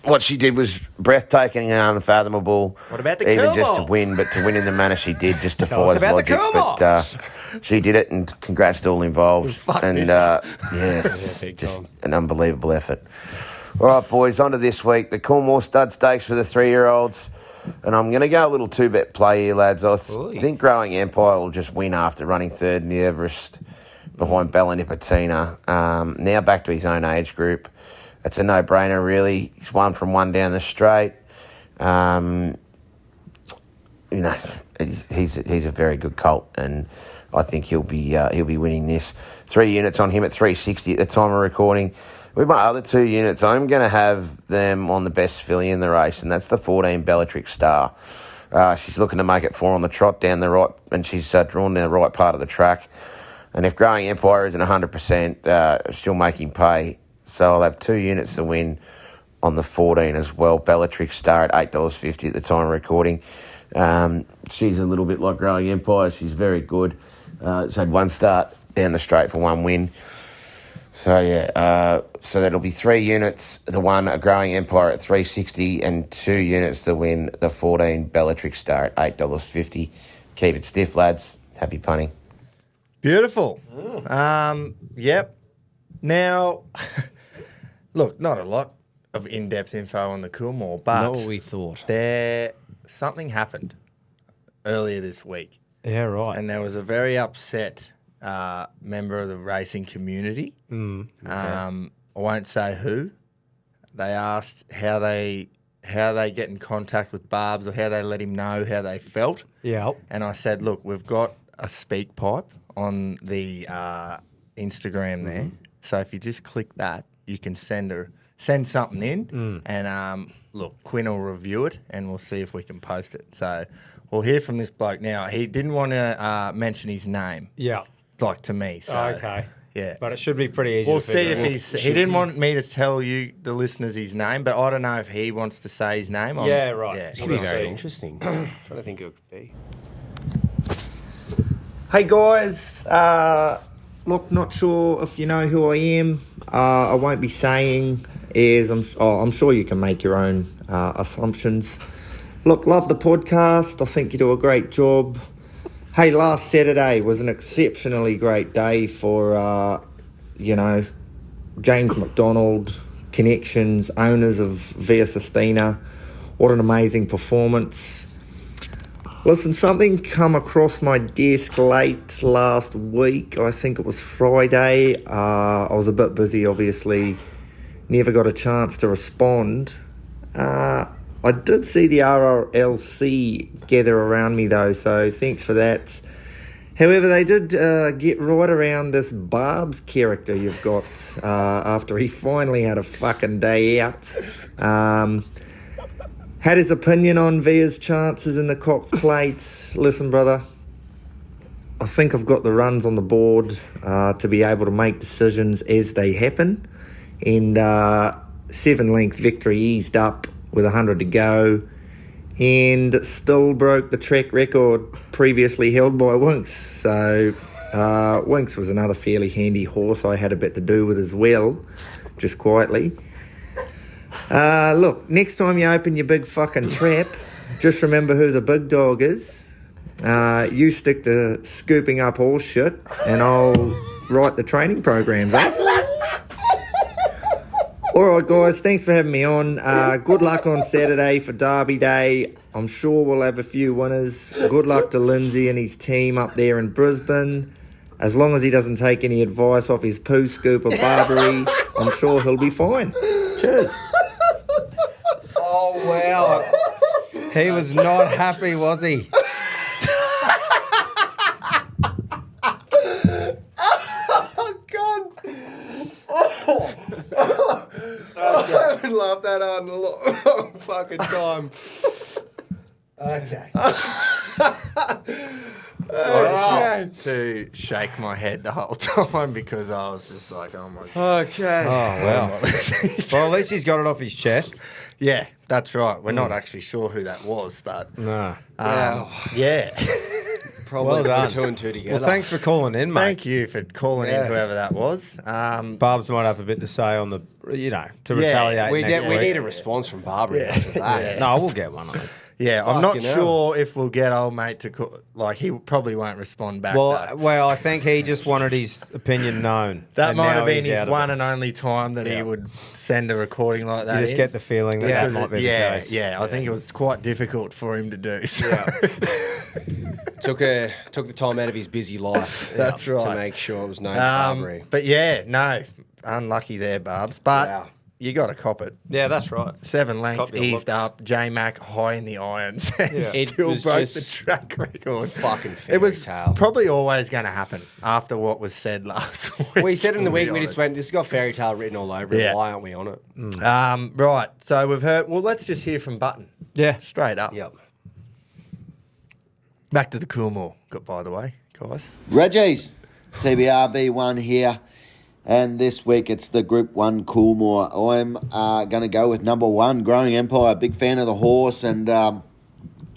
What she did was breathtaking and unfathomable. What about the Even curl just ball? to win, but to win in the manner she did just Tell us defies about the logic. curl ball. But she did it, and congrats to all involved. Fuck And this big just time. an unbelievable effort. All right, boys, on to this week. The Coolmore Stud Stakes for the 3-year-olds. And I'm going to go a little two-bet play here, lads. I think Growing Empire will just win after running third in the Everest behind Bella Nipotina. Now back to his own age group. It's a no-brainer, really. He's 1 from 1 down the straight. He's a very good colt, and I think he'll be winning this. 3 units on him at 360 at the time of recording. With my other 2 units, I'm going to have them on the best filly in the race, and that's the 14 Bellatrix Star. She's looking to make it 4 on the trot down the right, and she's drawn down the right part of the track. And if Growing Empire isn't 100%, still making pay. So I'll have 2 units to win on the 14 as well. Bellatrix Star at $8.50 at the time of recording. She's a little bit like Growing Empire. She's very good. She's had 1 start down the straight for 1 win. So, so that'll be 3 units, the 1 a Growing Empire at $3.60, and 2 units to win the 14 Bellatrix Star at $8.50. Keep it stiff, lads. Happy punting. Beautiful. Yep. Now, look, not a lot of in-depth info on the Coolmore, but Not what we thought. something happened earlier this week, Yeah, right. and there was a very upset member of the racing community. I won't say who. They asked how they get in contact with Barbs, or how they let him know how they felt. Yeah. And I said, look, we've got a speak pipe on the Instagram there. So if you just click that, you can send something in, and look, Quinn will review it, and we'll see if we can post it. So we'll hear from this bloke now. He didn't want to mention his name, Yeah. like to me. So Okay. yeah. But it should be pretty easy We'll to see figure if out. he didn't want me to tell you, the listeners, his name, but I don't know if he wants to say his name. Yeah, right. Yeah, It's It's going to be We'll very see. interesting. Trying to think who it could be. Hey guys, look, not sure if you know who I am. I won't be saying is I'm sure you can make your own assumptions. Look, love the podcast. I think you do a great job. Hey, last Saturday was an exceptionally great day for James McDonald connections, owners of Via Sistina. What an amazing performance. Listen, something come across my desk late last week. I think it was Friday. I was a bit busy, obviously. Never got a chance to respond. I did see the RRLC gather around me, though, so thanks for that. However, they did get right around this Barbs character you've got after he finally had a fucking day out. Had his opinion on Via's chances in the Cox Plates. Listen, brother, I think I've got the runs on the board to be able to make decisions as they happen. And 7-length victory eased up with 100 to go, and still broke the track record previously held by Winks. So Winks was another fairly handy horse I had a bit to do with as well, just quietly. Look, next time you open your big fucking trap, just remember who the big dog is. You stick to scooping up horse shit, and I'll write the training programs, eh? All right, guys, thanks for having me on. Good luck on Saturday for Derby Day. I'm sure we'll have a few winners. Good luck to Lindsay and his team up there in Brisbane. As long as he doesn't take any advice off his poo scooper Barbary, I'm sure he'll be fine. Cheers. Oh, wow. He was not happy, was he? I haven't laughed that hard in a long fucking time. Okay. I just had to shake my head the whole time because I was just like, oh my God. Okay. Oh, wow. Well, at least he's got it off his chest. Yeah, that's right. We're not actually sure who that was, but No. yeah. Probably Well done. put two and two together. Well, thanks for calling in, mate. Thank you for calling in, whoever that was. Barbs might have a bit to say on the, to Yeah, retaliate We next week. need a response from Barbary after that. No, we'll get one on it. Yeah, I'm not Fucking hell. sure if we'll get old mate to call. Like, he probably won't respond back. though. Well, I think he just wanted his opinion known. That and might now have been he's his out of one it. and only time that he would send a recording like that. You just in. get the feeling that that might be the case. I think it was quite difficult for him to do. So. Took the time out of his busy life. That's right. To make sure it was known to Barbary. But yeah, no, unlucky there, Barbs. But you got to cop it. Yeah, that's right. 7 lengths, Cop your eased look. up. J-Mac high in the irons and It still was broke the just track record. fucking It was fairy tale. probably always going to happen after what was said last week. We said in the to be week, we just honest. went, this has got fairy tale written all over Yeah. it. Why aren't we on it? Right, so we've heard. Well, let's just hear from Button. Yeah. Straight up. Yep. Back to the Coolmore, by the way, guys. Reggies, TBRB1 here. And this week it's the Group 1 Coolmore. I'm going to go with number 1, Growing Empire. Big fan of the horse. And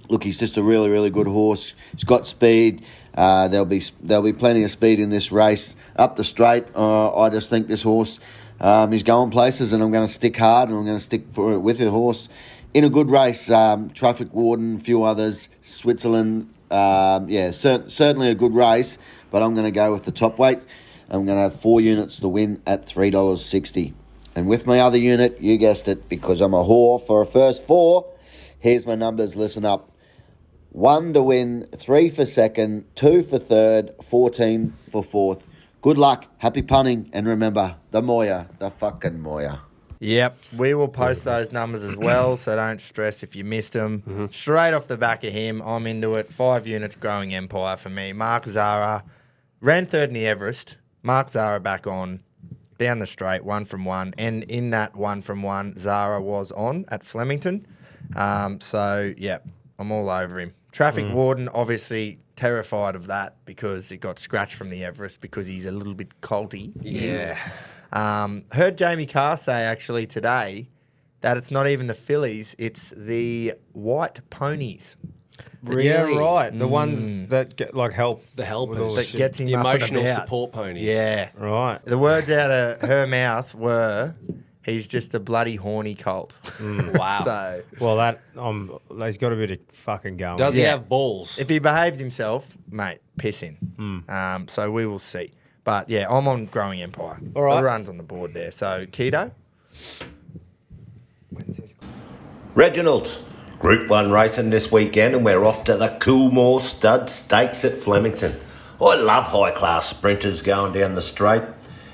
look, he's just a really, really good horse. He's got speed. There'll be plenty of speed in this race. Up the straight, I just think this horse is going places, and I'm going to stick hard, and I'm going to stick with the horse in a good race. Traffic Warden, a few others, Switzerland. Certainly a good race, but I'm going to go with the top weight. I'm going to have 4 units to win at $3.60. And with my other unit, you guessed it, because I'm a whore for a first 4. Here's my numbers, listen up. 1 to win, 3 for second, 2 for third, 14 for fourth. Good luck, happy punting, and remember, the fucking Moya. Yep, we will post those numbers as well, so don't stress if you missed them. Straight off the back of him, I'm into it. 5 units, Growing Empire for me. Mark Zara ran third in the Everest. Mark Zara back on, down the straight, 1 from 1. And in that 1 from 1, Zara was on at Flemington. I'm all over him. Traffic Warden, obviously terrified of that because it got scratched from the Everest because he's a little bit colty. Yeah. Heard Jamie Carr say actually today that it's not even the fillies, it's the white ponies. Really? Yeah, right. The ones that get, help. The helpers. That gets him the up and emotional about. support ponies. Yeah. Right. The words out of her mouth were, he's just a bloody horny colt. Wow. So Well, he's got a bit of fucking going. Does he Yeah. have balls? if he behaves himself, mate, piss in. So we will see. But yeah, I'm on Growing Empire. All right. The run's on the board there. So Keto. Reginald, Group 1 racing this weekend, and we're off to the Coolmore Stud Stakes at Flemington. I love high-class sprinters going down the straight,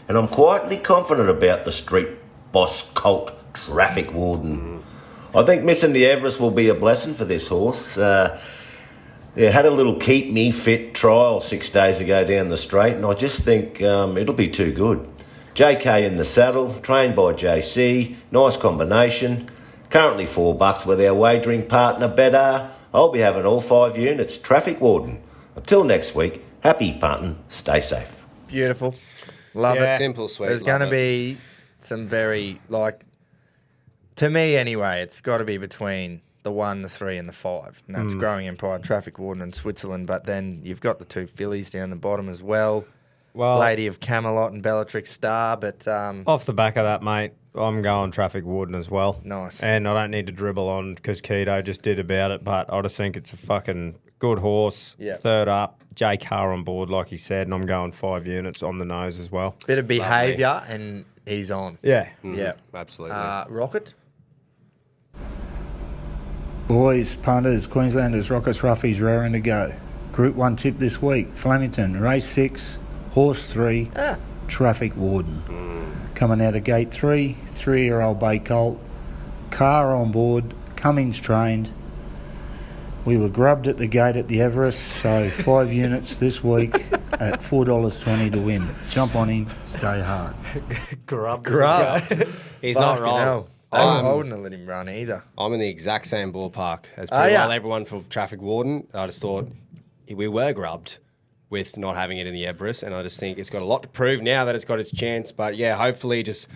and I'm quietly confident about the street boss colt Traffic Warden. I think missing the Everest will be a blessing for this horse. Had a little keep me fit trial 6 days ago down the straight, and I just think it'll be too good. JK in the saddle, trained by JC, nice combination. Currently $4 with our wagering partner Betr. I'll be having all 5 units. Traffic Warden. Until next week, happy punting, stay safe. Beautiful. Love Yeah. it. Simple, sweet. There's love going to it. be some very, to me anyway, it's got to be between the 1, the 3 and the 5. And that's Growing Empire, Traffic Warden and Switzerland. But then you've got the 2 fillies down the bottom as well. Well, Lady of Camelot and Bellatrix Star. But off the back of that, mate, I'm going Traffic Warden as well. Nice. And I don't need to dribble on because Keto just did about it, but I just think it's a fucking good horse. Yeah. Third up, J Car on board, like he said, and I'm going 5 units on the nose as well. Bit of behaviour and he's on. Yeah. Yeah. Absolutely. Rocket? Boys, punters, Queenslanders, Rockets, Roughies, raring to go. Group 1 tip this week, Flemington, race 6, horse 3, Traffic Warden. Coming out of gate 3, 3-year-old bay colt, car on board, Cummings trained. We were grubbed at the gate at the Everest, so 5 units this week at $4.20 to win. Jump on him, stay hard. Grubbed. He's not Fucking wrong. hell. I wouldn't have let him run either. I'm in the exact same ballpark as yeah. everyone for Traffic Warden. I just thought we were grubbed with not having it in the Everest, and I just think it's got a lot to prove now that it's got its chance. But yeah, hopefully just,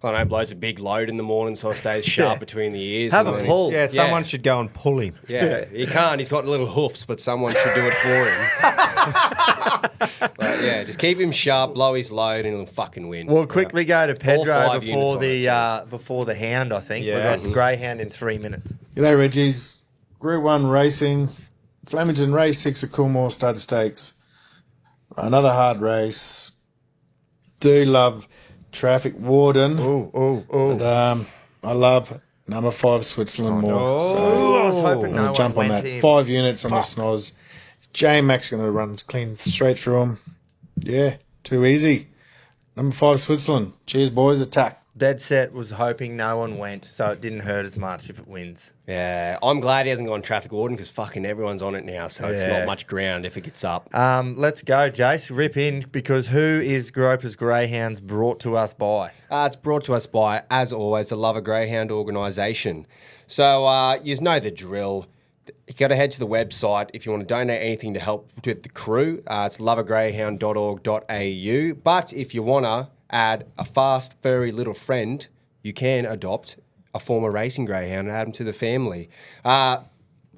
I don't know, blows a big load in the morning so it stays sharp between the ears. Have and a then pull. Yeah, someone should go and pull him. Yeah, he can't. He's got little hoofs, but someone should do it for him. But yeah, just keep him sharp, blow his load, and he'll fucking win. We'll quickly go to Pedro 5 before units before the Hound, I think. Yes. We've got Greyhound in 3 minutes. G'day, Reggies. Group 1 racing. Flemington race 6 at Coolmore Stud Stakes. Another hard race. Do love Traffic Warden. But, I love number 5 Switzerland more. I was hoping I'm no going one to jump on went that. him. 5 units on the Snoz. J-Mac's going to run clean straight through him. Yeah, too easy. Number 5 Switzerland. Cheers, boys. Attack. Dead set was hoping no one went, so it didn't hurt as much if it wins. Yeah, I'm glad he hasn't gone Traffic Warden because fucking everyone's on it now, so it's Yeah. not much ground if it gets up. Let's go, Jace. Rip in, because who is Gropers Greyhounds brought to us by? It's brought to us by, as always, the Love a Greyhound organisation. So you know the drill. You got to head to the website if you want to donate anything to help with the crew. It's loveagreyhound.org.au. But if you want to add a fast, furry little friend, you can adopt a former racing greyhound and add them to the family.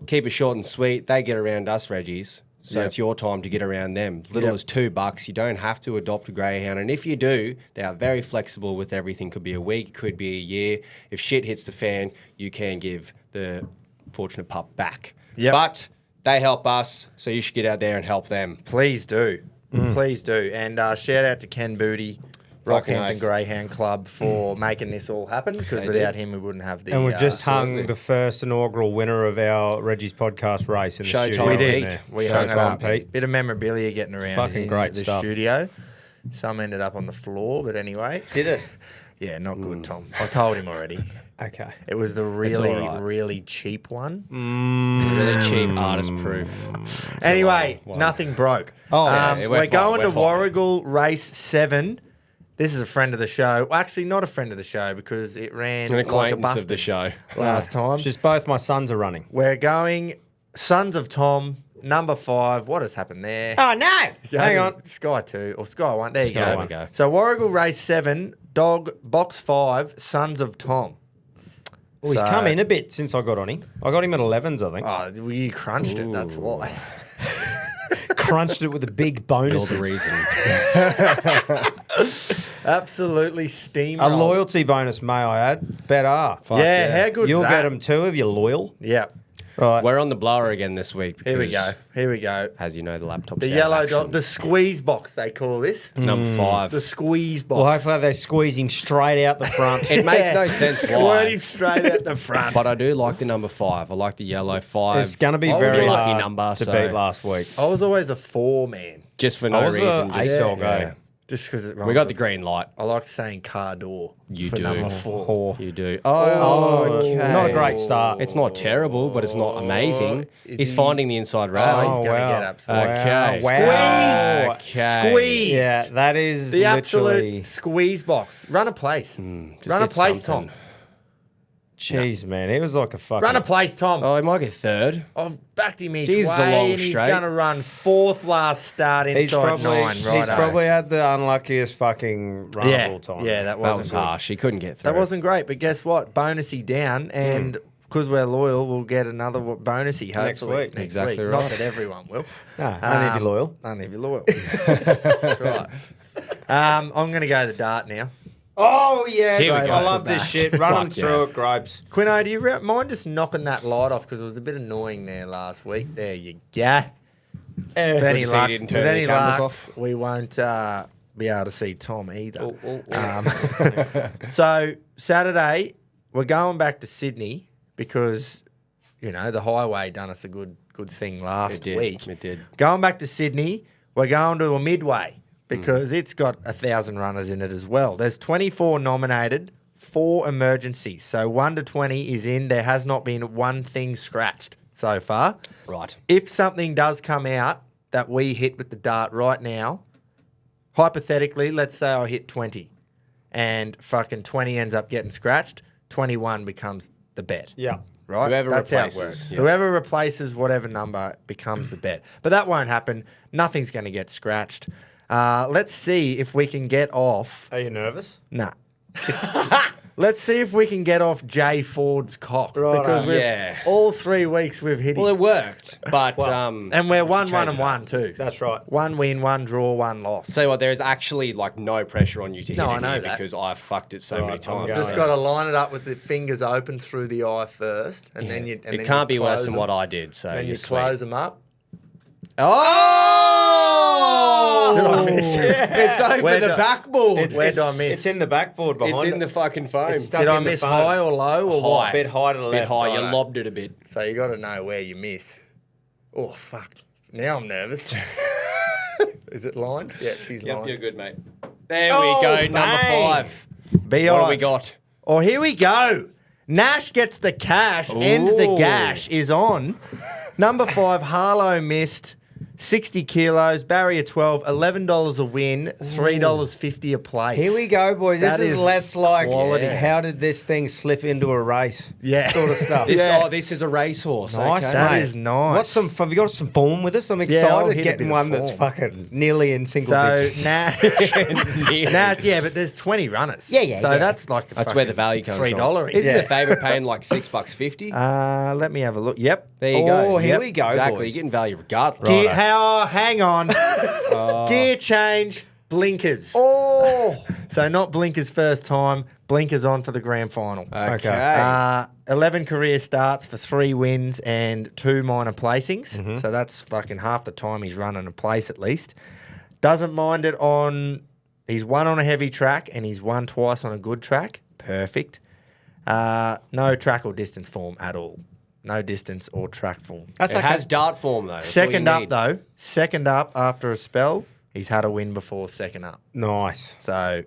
Keep it short and sweet. They get around us, Reggies. So it's your time to get around them. Little as $2. You don't have to adopt a greyhound. And if you do, they are very flexible with everything. Could be a week, could be a year. If shit hits the fan, you can give the fortunate pup back. Yep. But they help us, so you should get out there and help them. Please do. Please do. And shout out to Ken Booty, Rockhampton oath. Greyhound Club, for making this all happen, because They without did. him we wouldn't have the... And we've just hung absolutely. the first inaugural winner of our Reggie's podcast race in the Showtime studio. We Pete. did. there. We hung it Showtime up. Pete. Bit of memorabilia getting around Fucking in great the stuff. studio. Some ended up on the floor, but anyway. Did it? Yeah, not good, Tom. I told him already. Okay. It was the really, all right. really cheap one. Really cheap, artist proof. Anyway, nothing broke. Oh, yeah, it we're went fine, going to went fine. Warrigal Race 7. This is a friend of the show. Well, actually, not a friend of the show, because it ran An like a acquaintance bastard of the show. last time. Just both my sons are running. We're going Sons of Tom, number 5. What has happened there? Oh, no. Hang on. Sky 2 or Sky 1. There you Sky go. one. Go. So Warrigal Race 7, dog box 5, Sons of Tom. Well, he's So- come in a bit since I got on him. I got him at 11s, I think. Oh, well, you crunched it. That's why. Crunched it with a big All bonus. the reason. Absolutely steamrolled. A loyalty bonus, may I add. Better. Yeah, how good's You'll that? get them too if you're loyal. Yeah. Right. We're on the blower again this week. Here we because, go. Here we go. As you know, the laptop's The out of yellow action. dog, the squeeze box, they call this. Number 5. The squeeze box. Well, hopefully they squeeze him straight out the front. It makes no sense Squirt why. him straight out the front. But I do like the number 5. I like the yellow 5. It's going to be I was very a lucky hard number, to so- beat last week. I was always a 4 man. Just for I no was reason. a Just, 8-dog, eh? Just because it We got the green light. I like saying car door. You for do. number 4. Poor. You do. Oh, okay. Not a great start. It's not terrible, but it's not amazing. Is He's he- finding the inside Oh, rail. he's going to wow. get absolutely Okay. Wow. squeezed. Okay. Squeezed. Yeah, that is The literally... absolute squeeze box. Run a place. Just Run a get place, something. Tom. Jeez, man. It was like a fucking... Run a place, Tom. Oh, he might get third. I've backed him each Jeez, it's a way, long and he's straight. going to run 4th last start He's inside probably, 9. he's Righto. probably had the unluckiest fucking run of all time. Yeah, that That wasn't was good. harsh. He couldn't get through. That wasn't great, but guess what? Bonusy down, and because we're loyal, we'll get another bonusy hopefully week. next Exactly week. right. Not that everyone will. No, only if you're loyal. Only if you're loyal. That's right. I'm going to go the dart now. Oh, yeah. Here we go. I love this shit. Run them Fuck through it, Grapes. Quino, do you mind just knocking that light off because it was a bit annoying there last week? There you go. With any to see you luck, didn't turn with the any cameras luck, off. we won't be able to see Tom either. Oh. So Saturday, we're going back to Sydney because, you know, the highway done us a good thing last week. It did. Going back to Sydney, we're going to a midway because it's got 1,000 runners in it as well. There's 24 nominated, 4 emergencies. So 1 to 20 is in. There has not been one thing scratched so far. Right. If something does come out that we hit with the dart right now, hypothetically, let's say I hit 20 and fucking 20 ends up getting scratched, 21 becomes the bet. Yeah. Right? Whoever That's how it replaces, works. yeah. Whoever replaces whatever number becomes the bet. But that won't happen. Nothing's going to get scratched. Let's see if we can get off. Are you nervous? Nah. Let's see if we can get off Jay Ford's cock. Righto. Because we've, Yeah. all 3 weeks we've hit Well, him. it worked, but And we're 1-1 and 1 too. That's right. 1 win, 1 draw, 1 loss. tell you what, there is actually like no pressure on you to hit No, it I know here that. because I fucked it so Right, many I'm times. going. Just got to line it up with the fingers open through the eye first, and then you. And it then can't you be worse close than them, what I did. So Then you're you sweet. close them up. Oh! Did I miss? It's over Where the did- backboard. Where did I miss? It's in the backboard behind It's in it. the fucking foam. It's stuck Did I in the miss foam. high or low or what? High. Bit high to the Bit left. high. You righto. lobbed it a bit. So you got to know where you miss. Oh fuck! Now I'm nervous. Is it lined? Yeah, she's lined. You're good, mate. There Oh, we go. Number bang. 5. Be What off. do we got? Oh, here we go. Nash gets the cash and the Ooh. gash is on. Number 5, Harlow missed. 60 kilos, barrier 12, $11 a win, $3.50 a place. Here we go, boys. This That is is less like quality. how did this thing slip into a race? Yeah. Sort of stuff. This, Yeah. Oh, this is a racehorse. Nice, okay. That mate. is nice. Have you got some form with us? I'm I'll excited hit a getting bit of one that's form. fucking nearly in single So digits. Nash, yeah, but there's 20 runners. Yeah, So yeah. that's like That's where the value comes from. $3. Isn't yeah. the favourite paying like $6.50? Let me have a look. Yep. There you go. Oh, here Yep. we go, Exactly. boys. You're getting value regardless. Hang on. Gear change, blinkers. Oh, So not blinkers first time, blinkers on for the grand final. Okay. 11 career starts for 3 wins and 2 minor placings. So that's fucking half the time he's running a place at least. Doesn't mind it on... He's won on a heavy track and he's won twice on a good track. Perfect. No track or distance form at all. No distance or track form. that's It okay. has dart form, though. That's all you Second up, need. though. Second up after a spell, he's had a win before second up. Nice. So...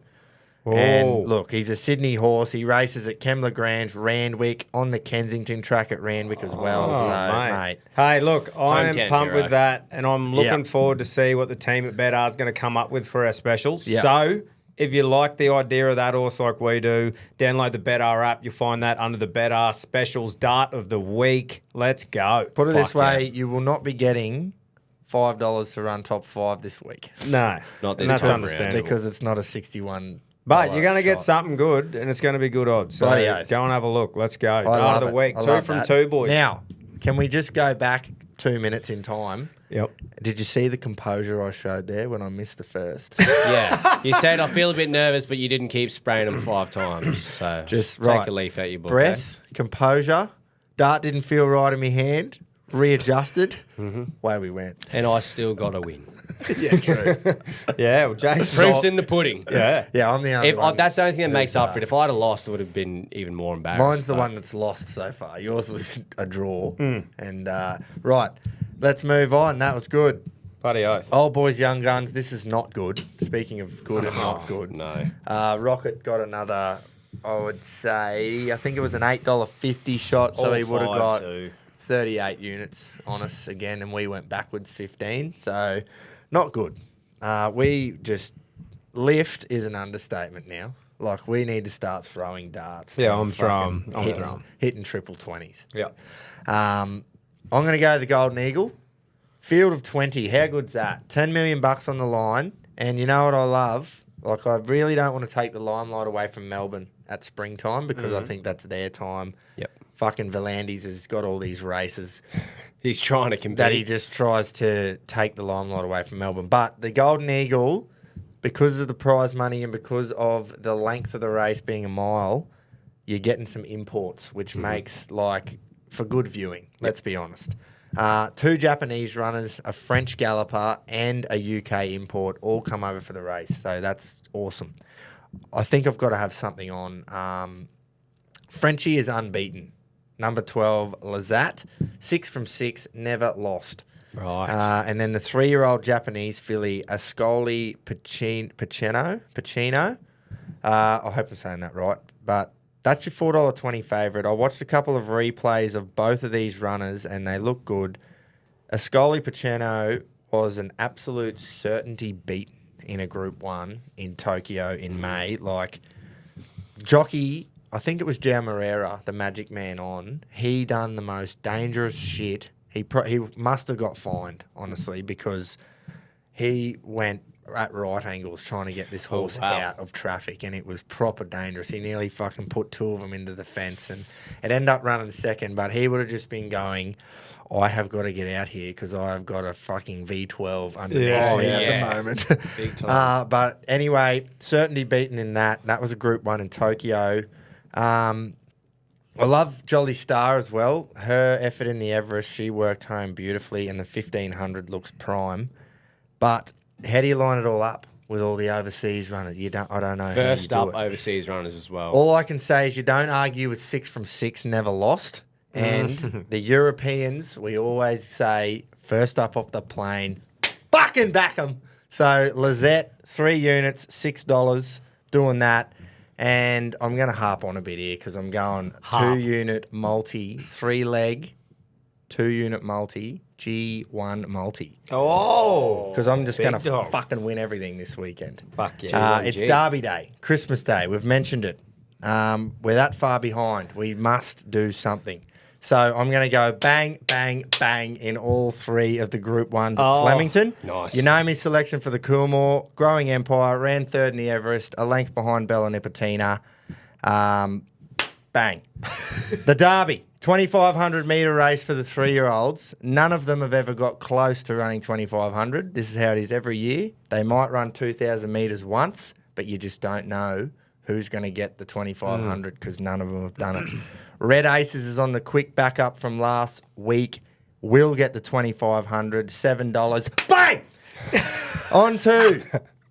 Oh. And look, he's a Sydney horse. He races at Kembla Grange, Randwick, on the Kensington track at Randwick as well. Oh, so, mate. Hey, look, I am Hometown pumped hero. with that, and I'm looking Yep. forward to see what the team at Betr is going to come up with for our specials. Yep. So, if you like the idea of that horse like we do, download the Betr app. You'll find that under the Betr Specials Dart of the Week. Let's go. Put it this Fuck way, you will not be getting $5 to run top 5 this week No, Not this and that's time around. understandable. because it's not a 61. But you're going to get shot. something good, and it's going to be good odds. So Bloody oath. go and have a look. Let's go. I Dart love of the it. Week. I 2 love from that. 2, boys. Now, can we just go back 2 minutes in time? Yep. Did you see the composure I showed there when I missed the first? Yeah. You said, I feel a bit nervous, but you didn't keep spraying them 5 times. So Just take right. a leaf out your book. Breath, composure. Dart didn't feel right in my hand. Readjusted. Way we went. And I still got a win. Yeah, true. Yeah, well, Jason's Proof's all- in the pudding. Yeah. Yeah, I'm the only one. That's the only thing that makes up for it. If I'd have lost, it would have been even more embarrassing. Mine's the one that's lost so far. Yours was a draw. And right, let's move on. That was good. Bloody oath. Old boys, young guns. This is not good. Speaking of good and not good. No. Rocket got another. I would say. I think it was an $8.50 shot, so he would have got 38 units on us again, and we went backwards 15. So not good. We just lift is an understatement now. Like we need to start throwing darts. Yeah, and I'm fucking throwing. I'm throwing. hitting triple 20s. Yeah. I'm going to go to the Golden Eagle. Field of 20. How good's that? 10 million bucks on the line. And you know what I love? Like, I really don't want to take the limelight away from Melbourne at springtime because I think that's their time. Yep. Fucking Volandis has got all these races He's trying to compete. that he just tries to take the limelight away from Melbourne. But the Golden Eagle, because of the prize money and because of the length of the race being a mile, you're getting some imports, which makes for good viewing. Let's be honest. 2 Japanese runners, a French galloper, and a UK import all come over for the race. So that's awesome. I think I've got to have something on. Frenchie is unbeaten. Number 12, Lazat, 6 from 6, never lost. Right. And then the 3-year-old Japanese filly, Ascoli Pacino. I hope I'm saying that right. But that's your $4.20 favourite. I watched a couple of replays of both of these runners, and they look good. Ascoli Pacino was an absolute certainty beaten in a Group 1 in Tokyo in May. Jockey, I think it was Jao Moreira, the magic man on, he done the most dangerous shit. He must have got fined, honestly, because he went at right angles trying to get this horse out of traffic, and it was proper dangerous. He nearly fucking put 2 of them into the fence, and it ended up running second, but he would have just been going, I have got to get out here because I've got a fucking V12 underneath me at the moment. Big time. But anyway, certainty beaten in that. That was a Group 1 in Tokyo. I love Jolly Star as well. Her effort in the Everest, she worked home beautifully, and the 1500 looks prime. But how do you line it all up with all the overseas runners? I don't know. First how you up, do it. overseas runners as well. All I can say is you don't argue with 6 from 6, never lost. And the Europeans, we always say, first up off the plane, fucking back them. So Lizette, 3 units, $6, doing that. And I'm going to harp on a bit here because I'm going 2-unit multi, 3-leg, 2-unit multi, G1 multi. Oh. Because I'm just going to dog. fucking win everything this weekend. Fuck yeah. It's Derby Day, Christmas Day. We've mentioned it. We're that far behind. We must do something. So I'm going to go bang, bang, bang in all 3 of the Group 1s at Flemington. Nice. You know me selection for the Coolmore. Growing Empire, ran 3rd in the Everest, a length behind Bella Nipotina. Bang. The Derby, 2,500-metre race for the 3-year-olds. None of them have ever got close to running 2,500. This is how it is every year. They might run 2,000 metres once, but you just don't know who's going to get the 2,500 because none of them have done it. Red Aces is on the quick backup from last week. Will get the 2,500, $7. Bang! On to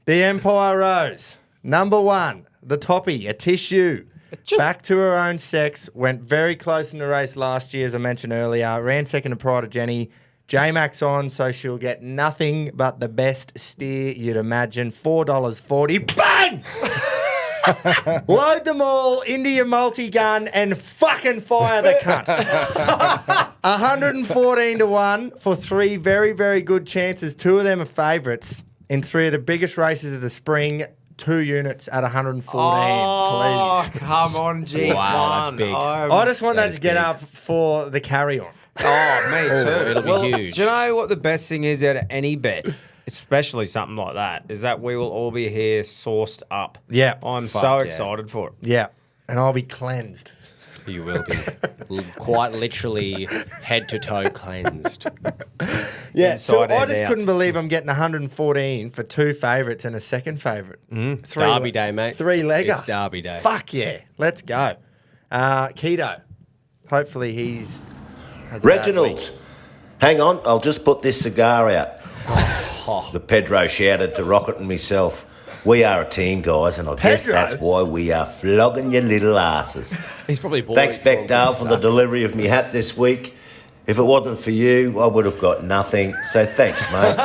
the Empire Rose. Number 1, the toppy, a tissue. Back to her own sex. Went very close in the race last year, as I mentioned earlier. Ran second to Pride of Jenny. J-Max on, so she'll get nothing but the best steer you'd imagine. $4.40. Bang! Load them all into your multi-gun and fucking fire the cunt. 114 to 1 for 3 very, very good chances. 2 of them are favourites in 3 of the biggest races of the spring. 2 units at 114, please. Come on, G. Wow, that's big. I just want that to get up for the carry-on. Oh, me too. It'll be huge. Do you know what the best thing is out of any bet, especially something like that, is that we will all be here sourced up. Yeah. I'm Fuck so yeah. excited for it. Yeah, and I'll be cleansed. You will be. Quite literally head to toe cleansed. Yeah, so Inside I and just out. couldn't believe I'm getting 114 for 2 favourites and a second favourite. Derby day, mate. 3-legger. It's Derby day. Fuck yeah, let's go. Keto. Hopefully he's... has a bad Reginald, week. hang on, I'll just put this cigar out. The Pedro shouted to Rocket and myself. We are a team, guys, and I guess Pedro? that's why we are flogging your little asses. He's probably bored. Thanks, Bechdale, for the delivery of me hat this week. If it wasn't for you, I would have got nothing. So thanks, mate.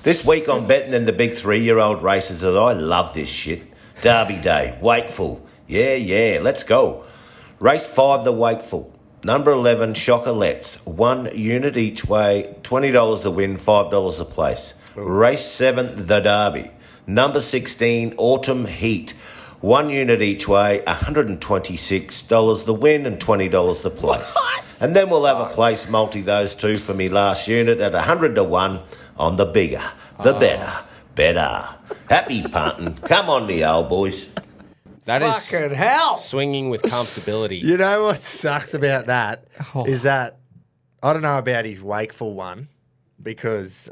This week I'm betting in the big 3-year-old races that I love this shit. Derby Day, Wakeful. Yeah, let's go. Race 5, the Wakeful. Number 11, Chocolettes. 1 unit each way, $20 the win, $5 a place. Race 7, the Derby. Number 16, Autumn Heat. 1 unit each way, $126 the win and $20 the place. And then we'll have a place multi those 2 for me last unit at 100 to 1 on the bigger, the better. Happy punting. Come on, me old boys. That is Fucking hell. swinging with comfortability. You know what sucks about that is that I don't know about his Wakeful one because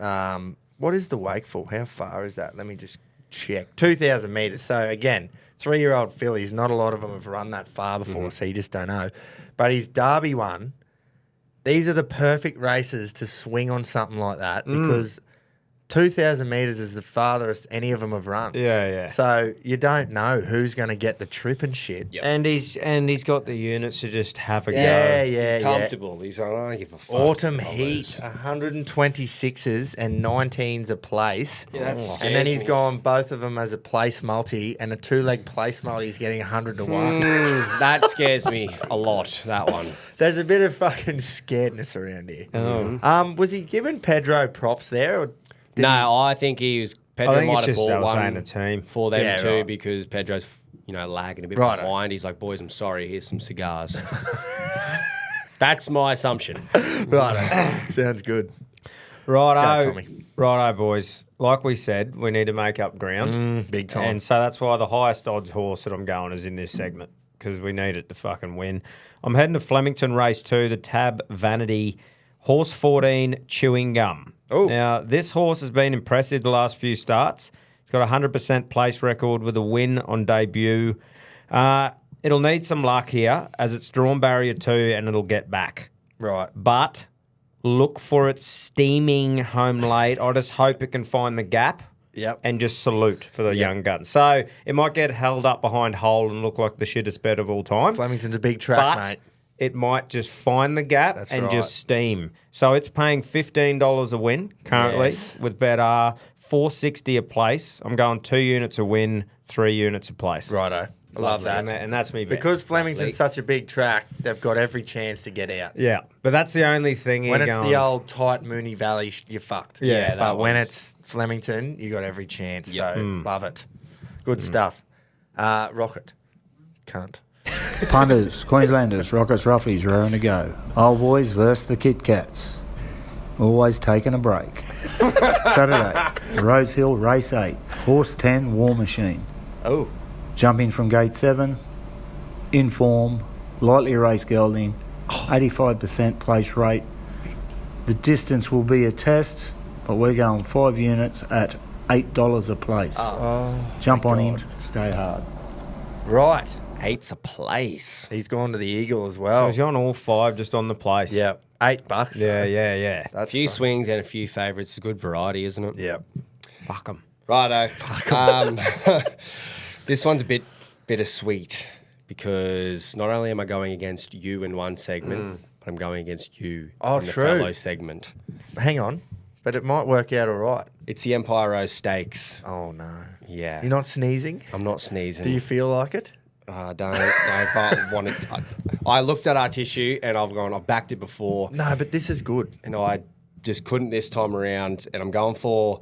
what is the Wakeful? How far is that? Let me just check. 2,000 metres. So, again, 3-year-old fillies, not a lot of them have run that far before, so you just don't know. But his Derby one, these are the perfect races to swing on something like that because 2,000 metres is the farthest any of them have run. Yeah, yeah. So you don't know who's going to get the trip and shit. Yep. And he's got the units to just have a Yeah, go. yeah, He's comfortable. He's like, I don't give a fuck. Autumn I'll heat, lose. 126s and 19s a place. Yeah, that and scares then he's me. gone both of them as a place multi, and a 2-leg place multi is getting 100 to 1. That scares me a lot, that one. There's a bit of fucking scaredness around here. Oh. Was he giving Pedro props there? Or No, I think he was. Pedro I think might it's have just they bought were saying one a team. for them Yeah, too right. because Pedro's, lagging a bit Righto. behind. He's like, boys, I'm sorry. Here's some cigars. That's my assumption. Right, sounds good. Righto, Go, Tommy. righto, boys. Like we said, we need to make up ground. Big time. And so that's why the highest odds horse that I'm going is in this segment because we need it to fucking win. I'm heading to Flemington Race 2, the Tab Vanity Horse 14 Chewing Gum. Oh. Now, this horse has been impressive the last few starts. It's got a 100% place record with a win on debut. It'll need some luck here as it's drawn barrier 2 and it'll get back. Right. But look for it steaming home late. I just hope it can find the gap. Yep. And just salute for the young gun. So it might get held up behind hole and look like the shittest bet of all time. Flemington's a big track, But mate. it might just find the gap That's and right. just steam. So it's paying $15 a win currently Yes. with Betr, $4.60 a place. I'm going 2 units a win, 3 units a place. Righto. I love that. And that's me bet. Because Flemington's such a big track, they've got every chance to get out. Yeah, but that's the only thing. When here it's going, the old tight Mooney Valley, you're fucked. Yeah, that but when one's- it's Flemington, you got every chance. Yep. So love it. Good stuff. Rocket. Cunt. Punters, Queenslanders, Rockets, Roughies, raring to go. Old boys versus the Kit Kats. Always taking a break. Saturday, Rose Hill, race 8. Horse 10, War Machine. Oh. Jumping from gate 7. In form, lightly raced gelding, 85% place rate. The distance will be a test, but we're going 5 units at $8 a place. Jump on him, stay hard. Right. 8's a place. He's gone to the Eagle as So well. he's on all 5 just on the place. Yeah. $8. Yeah, though. yeah. That's A few fun. swings and a few favourites. A good variety, isn't it? Yeah. Fuck him. Righto. This one's a bit bittersweet because not only am I going against you in one segment, but I'm going against you Oh, in the true. fellow segment. Hang on. But it might work out all right. It's the Empire Rose Stakes. Oh, no. Yeah. You're not sneezing? I'm not sneezing. Do you feel like it? I don't know if I wanted. I looked at our tissue and I've backed it before, No, but this is good. and I just couldn't this time around. And I'm going for.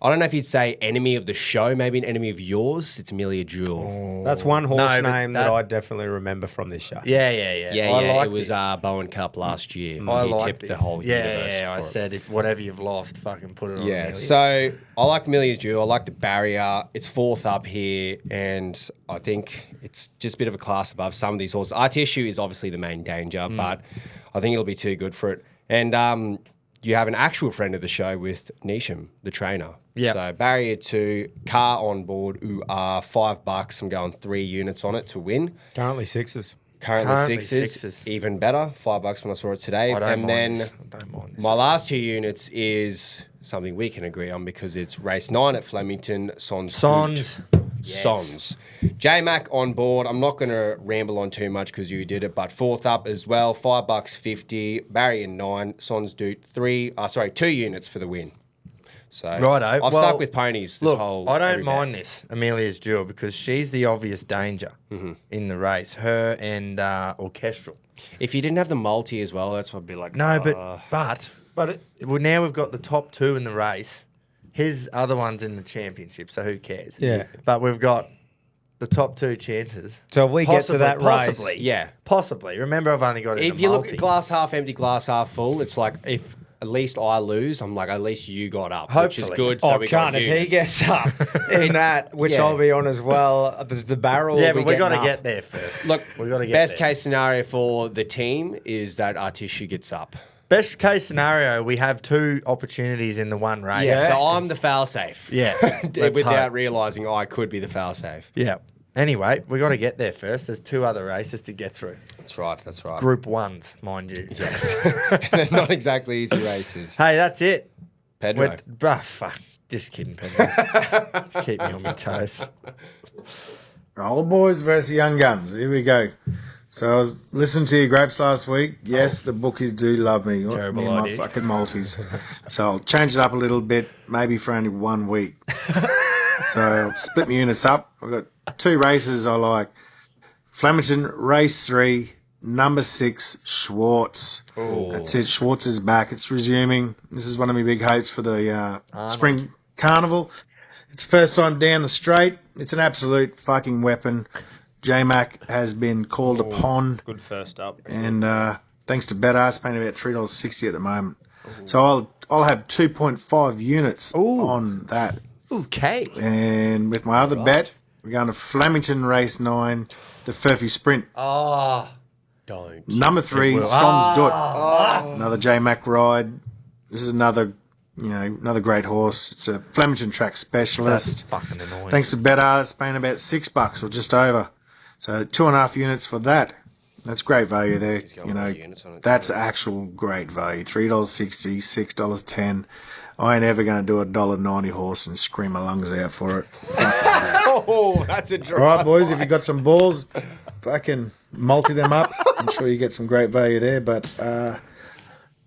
I don't know if you'd say enemy of the show, maybe an enemy of yours. It's Amelia Jewel. That's one horse No, but name that that- I definitely remember from this show. Yeah. Yeah, I yeah. like It was this. Bowen Cup last year. I He like tipped this. the whole universe. Yeah, I for it. said if whatever you've lost, fucking put it on. Yeah, Amelia's. so I like Amelia's Jewel. I like the barrier. It's 4th up here, and I think it's just a bit of a class above some of these horses. Our tissue is obviously the main danger, but I think it'll be too good for it. And you have an actual friend of the show with Nisham, the trainer. Yep. So barrier 2, car on board, $5. I'm going 3 units on it to win. Currently 6s. Currently Currently sixes, sixes. even better. $5 when I saw it today. I don't and mind then this. I don't mind this. my last 2 units is something we can agree on because it's race 9 at Flemington. Sons. Sons. J-Mac on board. I'm not going to ramble on too much because you did it, but 4th up as well. $5.50. Barrier 9. Sons Doot 2 units for the win. So Righto. I've Well, stuck with ponies. This Look, whole I don't every bet. mind this, Amelia's Jewel, because she's the obvious danger in the race. Her and Orchestral. If you didn't have the multi as well, that's what I'd be like. No, but well, now we've got the top 2 in the race. His other one's in the championship, so who cares? Yeah. But we've got the top 2 chances. So if we get to that race- possibly, Yeah. possibly. Remember, I've only got it. If you look at glass half empty, glass half full, it's like if at least I lose, I'm like, at least you got up, which is Hopefully. good. So Oh, we got can't if he units. gets up in that, which Yeah. I'll be on as well. The barrel. Yeah, will but be we got to getting get up. there first. Look, we got to get best there. case scenario for the team is that our tissue gets up. Best case scenario, we have 2 opportunities in the one race. Yeah, so I'm the foul safe. Yeah. Without realising I could be the foul safe. Yeah. Anyway, we got to get there first. There's 2 other races to get through. That's right. That's right. Group 1s, mind you. Yes. They're not exactly easy races. Hey, that's it. Pedro. Fuck. Just kidding, Pedro. Just keep me on my toes. Old boys versus young guns. Here we go. So I was listening to your grapes last week. Yes, the bookies do love me. Terrible me and idea. my fucking Maltese. So I'll change it up a little bit, maybe for only 1 week. So I'll split my units up. I've got 2 races I like. Flemington, race 3, number 6, Schwartz. Ooh. That's it. Schwartz is back. It's resuming. This is one of my big hopes for the spring carnival. It's first time down the straight. It's an absolute fucking weapon. J-Mac has been called upon. Good first up. And thanks to Betr, it's paying about $3.60 at the moment. So I'll have 2.5 units on that. Okay. And with my other bet, we're going to Flemington race 9, the Furphy Sprint. Oh. Don't. Number 3, Sons Dut. Another J-Mac ride. This is another great horse. It's a Flemington track specialist. That's fucking annoying. Thanks to Betr, it's paying about $6 or just over. So 2.5 units for that. That's great value there. That's actual great value. $3.60, $6.10. I ain't ever going to do a $1.90 horse and scream my lungs out for it. Oh, that's a drop. All right, boys, if you got some balls, fucking multi them up. I'm sure you get some great value there. But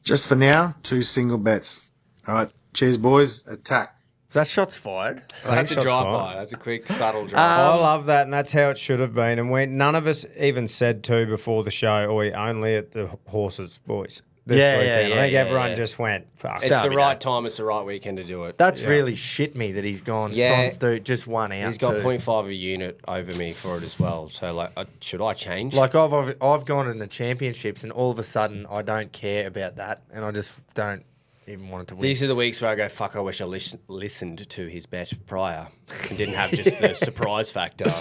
just for now, 2 single bets. All right, cheers, boys. Attack. Is that shots fired? That's a drive-by. That's a quick, subtle drive. I love that, and that's how it should have been. And none of us even said to before the show, or we only at the horses, boys. This weekend. I think everyone just went, fuck. It's the right time. It's the right weekend to do it. That's really shit me that he's gone. Yeah. Sons do just 1 out. He's got 0.5 a unit over me for it as well. So, like, should I change? Like, I've gone in the championships, and all of a sudden, I don't care about that, and I just don't even want it to win. These are the weeks where I go, fuck, I wish I listened to his bet prior and didn't have just the surprise factor.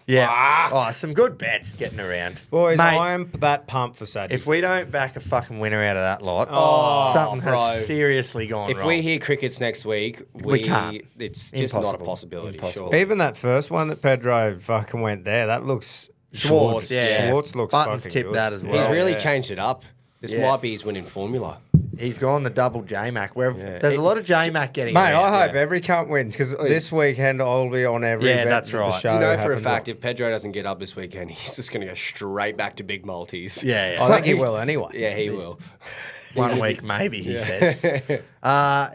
Yeah. Oh, some good bets getting around. Boys, Mate, I am that pumped for Saturday. if we don't back a fucking winner out of that lot, something bro. has seriously gone If wrong. we hear crickets next week, We can't. It's just not a Impossible. possibility. Impossible. Sure. Even that first one that Pedro fucking went there, that looks... Schwartz, yeah. Schwartz looks Buttons fucking tipped good. that as well. He's really yeah. changed it up. This Yeah. might be his winning formula. He's gone the double J-Mac. There's a lot of J-Mac getting Mate, around. I hope every cunt wins, because this weekend I'll be on every Yeah, event that's that the right. show You know for a happens fact, on. if Pedro doesn't get up this weekend, he's just going to go straight back to big multis. Yeah, I think he will anyway. Yeah, he will. 1 week maybe, he said. I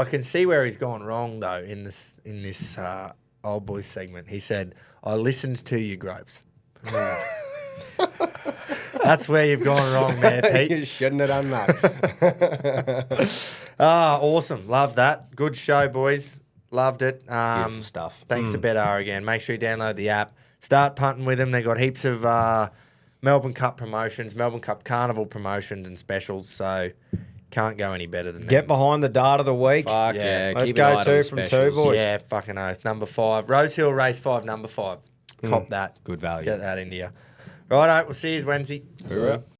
can see where he's gone wrong, though, in this old boys segment. He said, I listened to you, Gropes. That's where you've gone wrong there, Pete. You shouldn't have done that. Awesome. Love that. Good show, boys. Loved it. Beautiful stuff. Thanks to Betr again. Make sure you download the app. Start punting with them. They've got heaps of Melbourne Cup promotions, Melbourne Cup Carnival promotions and specials, so can't go any better than that. Get behind the dart of the week. Fuck Yeah. yeah. Let's Keep go an eye on 2 the from 2, specials. boys. Yeah, fucking oath. Number 5. Rosehill Race 5, number 5. Cop that. Good value. Get that into you. Righto, we'll see you Wednesday. Hoorah.